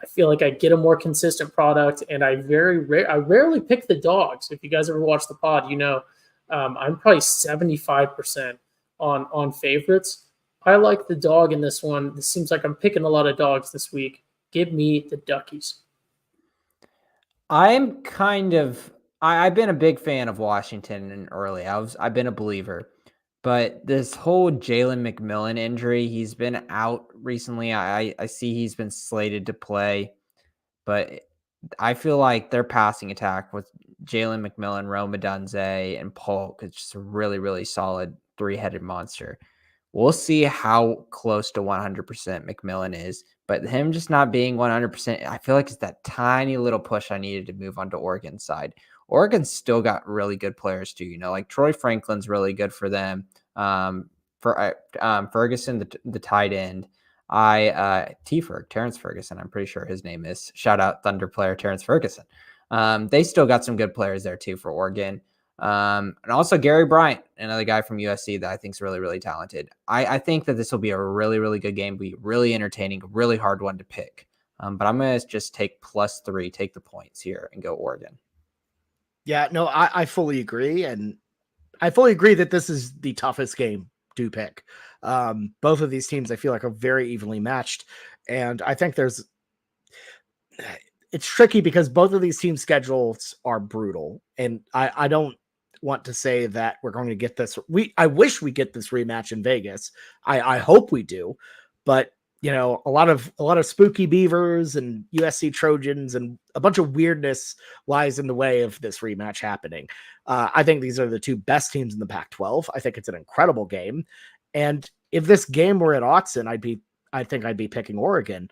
I feel like I get a more consistent product, and I rarely pick the dogs. If you guys ever watch the pod, I'm probably 75% on favorites. I like the dog in this one. This seems like I'm picking a lot of dogs this week. Give me the Duckies. I've been a big fan of Washington and early. I've been a believer. But this whole Jalen McMillan injury, he's been out recently. I see he's been slated to play, but I feel like their passing attack with Jalen McMillan, Rome Odunze, and Polk is just a really, really solid three-headed monster. We'll see how close to 100% McMillan is, but him just not being 100%, I feel like it's that tiny little push I needed to move onto Oregon's side. Oregon's still got really good players too, like Troy Franklin's really good for them. Ferguson, the tight end, Terrence Ferguson, I'm pretty sure his name is. Shout out Thunder player Terrence Ferguson. They still got some good players there too for Oregon. And also Gary Bryant, another guy from USC that I think is really, really talented. I think that this will be a really, really good game, be really entertaining, a really hard one to pick. But I'm going to just take +3, take the points here and go Oregon. Yeah, no, I fully agree. And I fully agree that this is the toughest game to pick. Both of these teams, I feel like, are very evenly matched. And I think it's tricky because both of these teams' schedules are brutal. And I don't want to say that we're going to get this. I wish we get this rematch in Vegas. I hope we do. But a lot of spooky Beavers and USC Trojans and a bunch of weirdness lies in the way of this rematch happening. I think these are the two best teams in the Pac-12. I think it's an incredible game. And if this game were at Autzen, I think I'd be picking Oregon.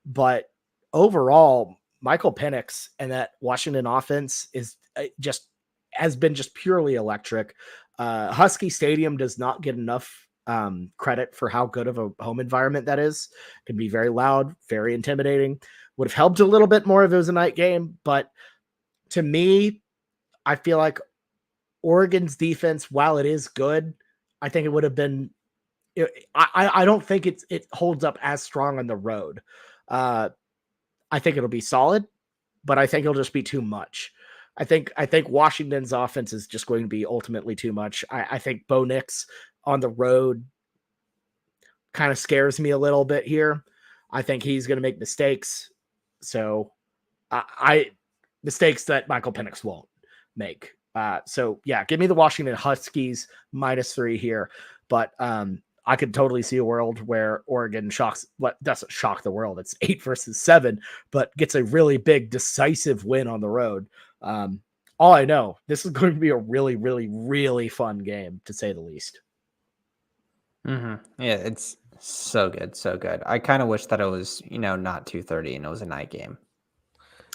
But overall, Michael Penix and that Washington offense has been purely electric. Husky Stadium does not get enough credit for how good of a home environment that is. It can be very loud, very intimidating. Would have helped a little bit more if it was a night game, but to me, I feel like Oregon's defense, while it is good, I think it would have been. I don't think it holds up as strong on the road. I think it'll be solid, but I think it'll just be too much. I think Washington's offense is just going to be ultimately too much. I think Bo Nix on the road kind of scares me a little bit here. I think he's going to make mistakes. So mistakes that Michael Penix won't make. So yeah, give me the Washington Huskies -3 here. But I could totally see a world where Oregon doesn't shock the world. It's 8-7, but gets a really big decisive win on the road. All I know, this is going to be a really, really, really fun game, to say the least. Mm-hmm. Yeah, it's so good, so good. I kind of wish that it was, not 2:30 and it was a night game.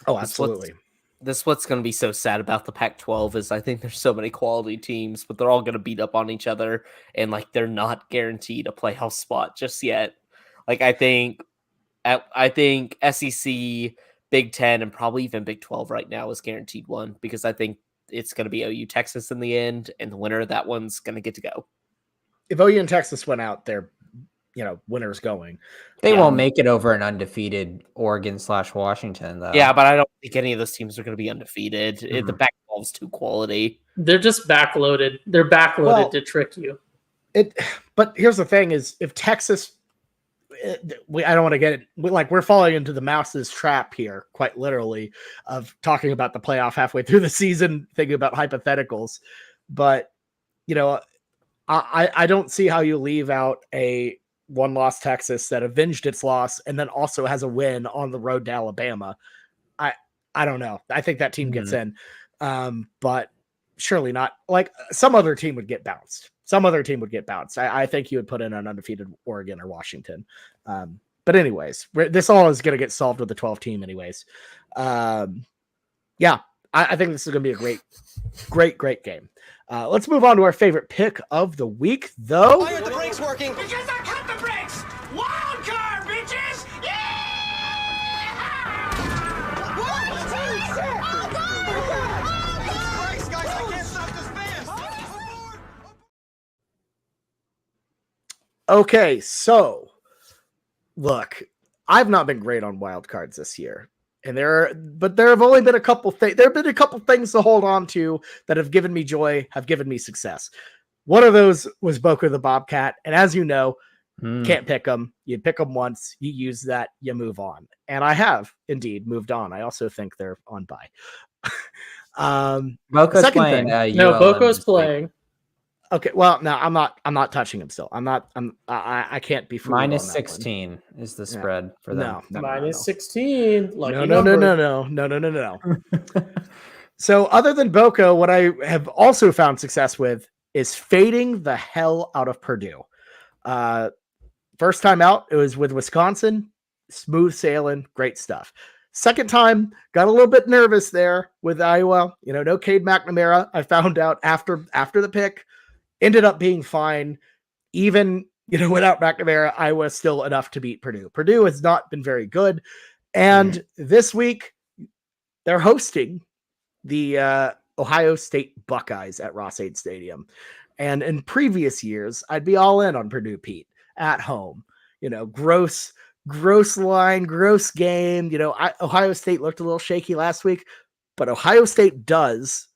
Oh, absolutely. This what's going to be so sad about the Pac-12 is I think there's so many quality teams, but they're all going to beat up on each other, and they're not guaranteed a playoff spot just yet. I think SEC, Big Ten, and probably even Big 12 right now is guaranteed one, because I think it's going to be OU Texas in the end, and the winner of that one's going to get to go. If OU and Texas went out, they're winners going. They won't make it over an undefeated Oregon/Washington, though. Yeah, but I don't think any of those teams are going to be undefeated. The Pac-12 is too quality. They're just backloaded. They're backloaded to trick you. But here's the thing: is if Texas, I don't want to get it. We're falling into the mouse's trap here, quite literally, of talking about the playoff halfway through the season, thinking about hypotheticals. But, I don't see how you leave out a one-loss Texas that avenged its loss and then also has a win on the road to Alabama. I don't know. I think that team gets in, but surely not. Like some other team would get bounced. I think you would put in an undefeated Oregon or Washington. But anyways, this all is going to get solved with the 12 team anyways. I think this is going to be a great game. Let's move on to our favorite pick of the week, though. Why aren't the brakes working? Because I cut the brakes! Wild card, bitches! Brakes, guys, I can't stop this fast. Okay, so look, I've not been great on wild cards this year. And there have only been a couple things. There have been a couple things to hold on to that have given me joy, have given me success. One of those was Boca the Bobcat, and as you know, can't pick them. You pick them once, you use that, you move on. And I have indeed moved on. I also think they're on bye. Boca's playing. Boco's playing. Okay, well, no, I'm not touching him still. I can't be fooled. Minus on that 16 one. is the spread for them. No. Minus 16. No. So other than Boca, what I have also found success with is fading the hell out of Purdue. First time out, it was with Wisconsin. Smooth sailing, great stuff. Second time, got a little bit nervous there with Iowa. No Cade McNamara. I found out after the pick. Ended up being fine. Even, without McNamara, Iowa still enough to beat Purdue. Purdue has not been very good. And this week, they're hosting the Ohio State Buckeyes at Ross-Ade Stadium. And in previous years, I'd be all in on Purdue Pete at home. Gross line, gross game. Ohio State looked a little shaky last week, but Ohio State does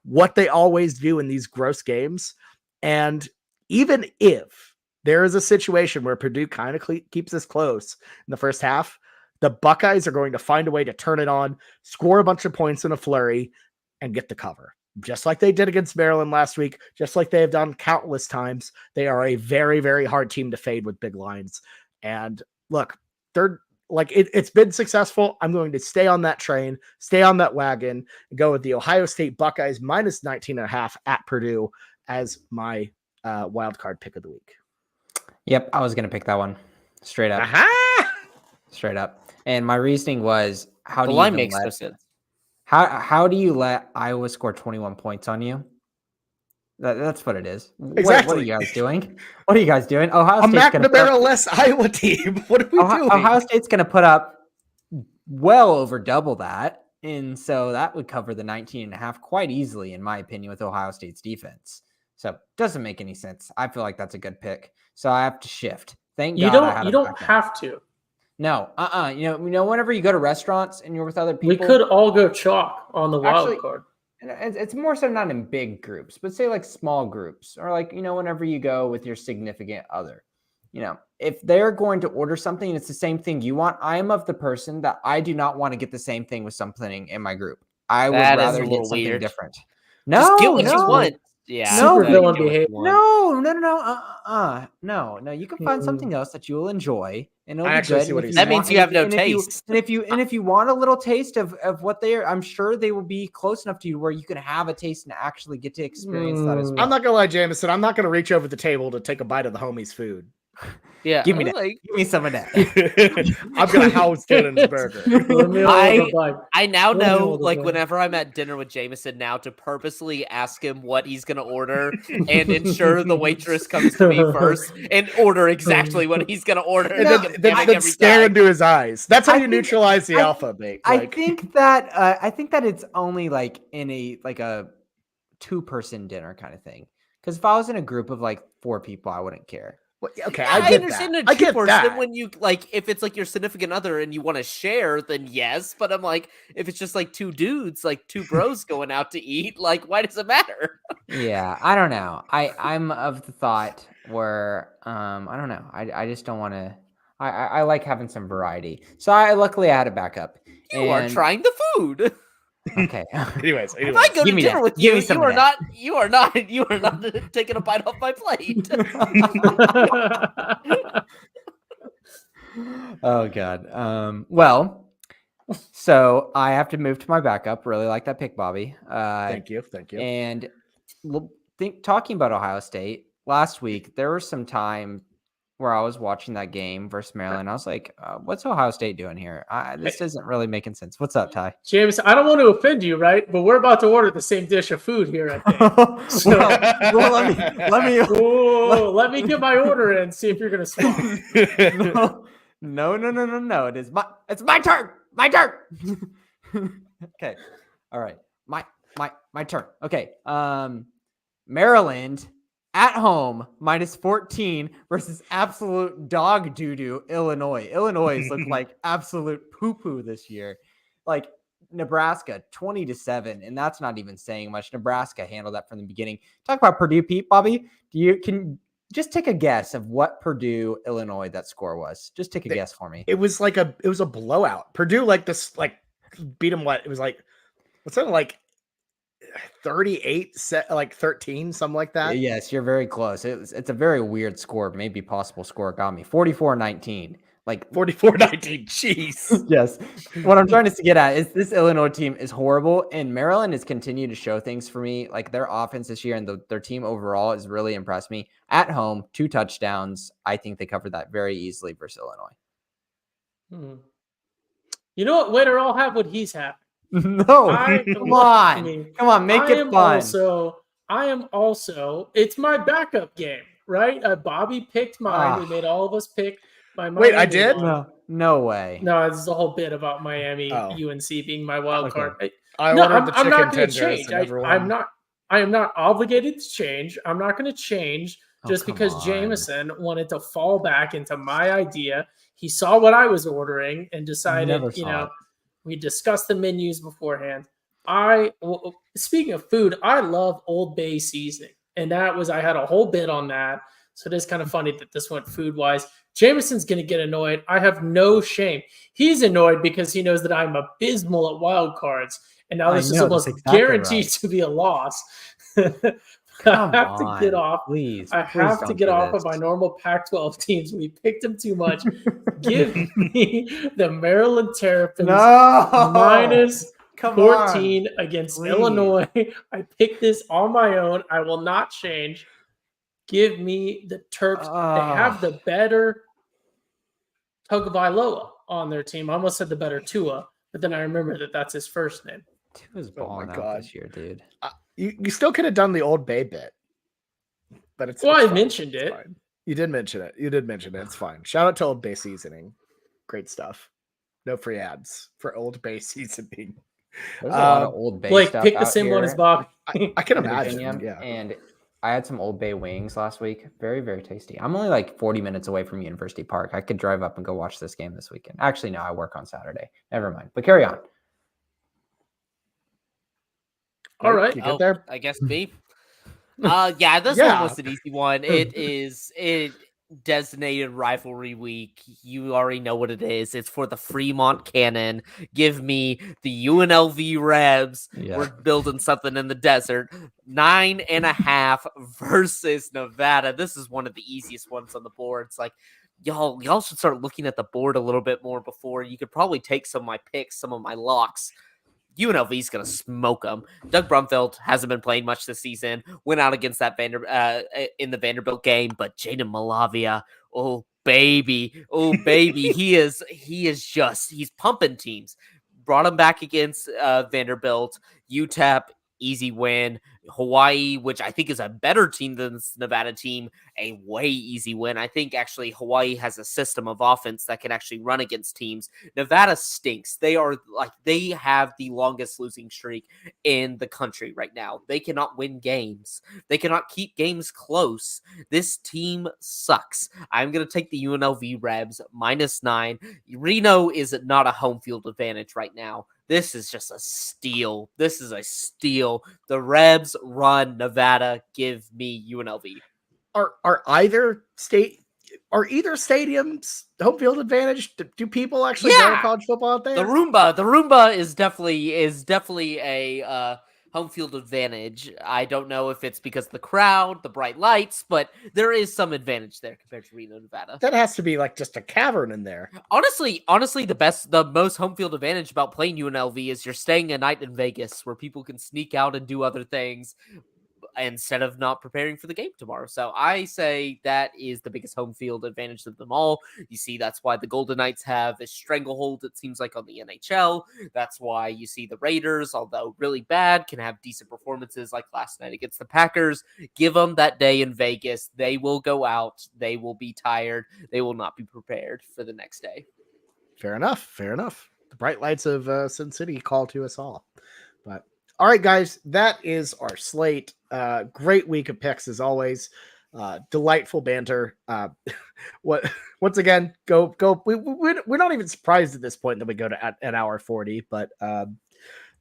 what they always do in these gross games. And even if there is a situation where Purdue kind of keeps us close in the first half, the Buckeyes are going to find a way to turn it on, score a bunch of points in a flurry, and get the cover. Just like they did against Maryland last week, just like they have done countless times. They are a very, very hard team to fade with big lines. And look, it's been successful. I'm going to stay on that train, stay on that wagon, and go with the Ohio State Buckeyes minus 19.5 at Purdue as my wild card pick of the week. Yep, I was going to pick that one. Straight up. Aha! Straight up. And my reasoning was, how do you let Iowa score 21 points on you? That's what it is. Exactly. What are you guys doing? Ohio a State's McNamara-less Iowa team. What are we doing? Ohio State's going to put up well over double that. And so that would cover the 19.5 quite easily, in my opinion, with Ohio State's defense. So it doesn't make any sense. I feel like that's a good pick. So I have to shift. Thank God. You don't have to. No. Whenever you go to restaurants and you're with other people, we could all go chalk on the wild card. It's more so not in big groups, but say like small groups, or like, whenever you go with your significant other, if they're going to order something and it's the same thing you want, I am of the person that I do not want to get the same thing with something in my group. I would rather get something different. No, just get what you want. Yeah. Super villain behavior. No. You can find something else that you will enjoy, and it'll be good. That means you have no taste. If you want a little taste of what they are, I'm sure they will be close enough to you where you can have a taste and actually get to experience that as well. I'm not gonna lie, Jameson. I'm not gonna reach over the table to take a bite of the homie's food. Yeah, give me that. Give me some of that. I'm gonna house Dylan's burger. I now know, like, whenever I'm at dinner with Jameson now, to purposely ask him what he's gonna order and ensure the waitress comes to me first and order exactly what he's gonna order. And then stare into his eyes. That's how you neutralize the alpha bait. I think that it's only like in a 2-person dinner kind of thing. Because if I was in a group of like 4 people, I wouldn't care. Well, okay, yeah, I understand that. I get that. When you if it's like your significant other and you want to share, then yes. But I'm like, if it's just like 2 dudes, like 2 bros going out to eat, like, why does it matter? Yeah, I don't know. I'm of the thought where I don't know. I just don't want to. I like having some variety. So I luckily I had a backup. You are trying the food. Okay. Anyways, If I go to Give me dinner that. with Give you, me some you of are that. not you are not taking a bite off my plate. Oh God. Well, so I have to move to my backup. Really like that pick, Bobby. thank you. And talking about Ohio State last week, there was some time where I was watching that game versus Maryland. I was like, "What's Ohio State doing here? This isn't really making sense." What's up, Ty? James, I don't want to offend you, right? But we're about to order the same dish of food here, I think. So, well, let me get my order in, see if you're going to swap. No. It's my turn. My turn. Okay. All right. My turn. Okay. Maryland at home -14 versus absolute dog doo-doo Illinois. Illinois looked like absolute poo-poo this year. Like Nebraska 20-7, and that's not even saying much. Nebraska handled that from the beginning. Talk about Purdue, Pete, Bobby. Can just take a guess of what Purdue Illinois that score was? Just take a guess for me. It was a blowout. Purdue beat them. What it was like? What's that like? 38 like 13, something like that. Yes, you're very close. It's a very weird score. Maybe possible score got me 44-19. Like 44-19. Jeez. Yes. What I'm trying to get at is this Illinois team is horrible, and Maryland has continued to show things for me. Like their offense this year and their team overall has really impressed me. At home, 2 touchdowns. I think they covered that very easily versus Illinois. You know what? Waiter, I'll have what he's having. No, come on, make it fun. I am also. It's my backup game, right? Bobby picked mine. We made all of us pick my. Wait, I did? No way. No, this is a whole bit about Miami, UNC being my wild card. I'm not going to change. I am not obligated to change. I'm not going to change just because Jameson wanted to fall back into my idea. He saw what I was ordering and decided, we discussed the menus beforehand. Speaking of food, I love Old Bay seasoning. And I had a whole bit on that. So it is kind of funny that this went food-wise. Jameson's going to get annoyed. I have no shame. He's annoyed because he knows that I'm abysmal at wild cards. And now this is almost guaranteed to be a loss. I have to get off. Please, I have to get off of my normal Pac-12 teams. We picked them too much. Give me the Maryland Terrapins minus 14 against Illinois. I picked this on my own. I will not change. Give me the Terps. They have the better Tagovailoa on their team. I almost said the better Tua, but then I remember that that's his first name. Tua's balling out this year, dude. You still could have done the Old Bay bit, but it's. I mentioned it. Fine. You did mention it. It's fine. Shout out to Old Bay seasoning. Great stuff. No free ads for Old Bay seasoning. There's a lot of Old Bay Blake, stuff pick the out same here one as Bobby. I can imagine. Yeah. And I had some Old Bay wings last week. Very, very tasty. I'm only like 40 minutes away from University Park. I could drive up and go watch this game this weekend. Actually, no, I work on Saturday. Never mind. But carry on. All right. You get there? I guess me. This one was an easy one. It designated rivalry week. You already know what it is. It's for the Fremont Cannon. Give me the UNLV Rebs. Yeah. We're building something in the desert. 9.5 versus Nevada. This is one of the easiest ones on the board. It's like, y'all should start looking at the board a little bit more before. You could probably take some of my picks, some of my locks. UNLV's going to smoke them. Doug Brumfield hasn't been playing much this season. Went out against that in the Vanderbilt game, but Jaden Malavia, oh baby, he's pumping teams. Brought him back against Vanderbilt, UTEP, easy win. Hawaii, which I think is a better team than this Nevada team, a way easy win. I think actually Hawaii has a system of offense that can actually run against teams. Nevada stinks. They have the longest losing streak in the country right now. They cannot win games. They cannot keep games close. This team sucks. I'm going to take the UNLV Rebs -9. Reno is not a home field advantage right now. This is just a steal. This is a steal. The Rebs run Nevada. Give me UNLV. Are either state are either stadiums home field advantage? Do people actually go to Yeah. college football out there? The Roomba is definitely a home field advantage. I don't know if it's because of the crowd, the bright lights, but there is some advantage there compared to Reno, Nevada. That has to be like just a cavern in there. Honestly, the most home field advantage about playing UNLV is you're staying a night in Vegas where people can sneak out and do other things instead of not preparing for the game tomorrow. So I say that is the biggest home field advantage of them all. You see, that's why the Golden Knights have a stranglehold, it seems like, on the NHL. That's why you see the Raiders, although really bad, can have decent performances like last night against the Packers. Give them that day in Vegas. They will go out. They will be tired. They will not be prepared for the next day. Fair enough. Fair enough. The bright lights of Sin City call to us all. But all right, guys, that is our slate. Great week of picks as always. Delightful banter. Once again, go. We're not even surprised at this point that we go to an hour 40, but I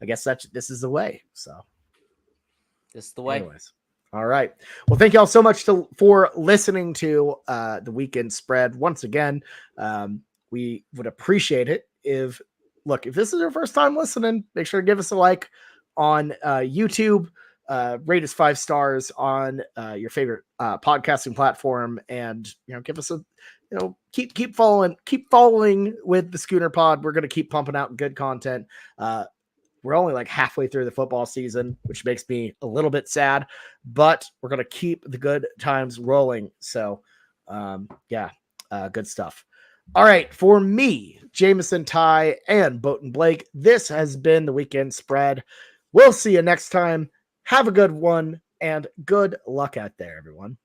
guess this is the way. So This is the way. anyways. All right. Well, thank you all so much for listening to the weekend spread. Once again, we would appreciate it if this is your first time listening, make sure to give us a like on YouTube, rate us 5 stars on your favorite podcasting platform, and give us a keep following with the Schooner Pod. We're going to keep pumping out good content. We're only like halfway through the football season, which makes me a little bit sad, but we're going to keep the good times rolling. So good stuff. All right, for me, Jameson, Ty, and Boaton Blake, this has been the weekend spread. We'll see you next time. Have a good one, and good luck out there, everyone.